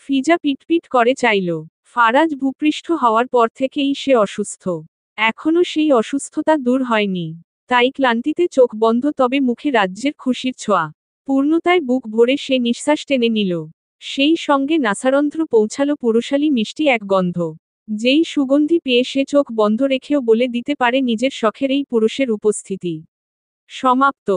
ফিজা পিটপিট করে চাইল। ফারাজ ভূপৃষ্ঠ হওয়ার পর থেকেই সে অসুস্থ। এখনো সেই অসুস্থতা দূর হয়নি। তাই ক্লান্তিতে চোখ বন্ধ, তবে মুখে রাজ্যের খুশির ছোঁয়া। পূর্ণতায় বুক ভরে সে নিঃশ্বাস টেনে নিল। সেই সঙ্গে নাসারন্ধ্র পৌঁছালো পুরুষালী মিষ্টি এক গন্ধ। যেই সুগন্ধি পেয়ে সে চোখ বন্ধ রেখেও বলে দিতে পারে নিজের শখের এই পুরুষের উপস্থিতি। সমাপ্ত।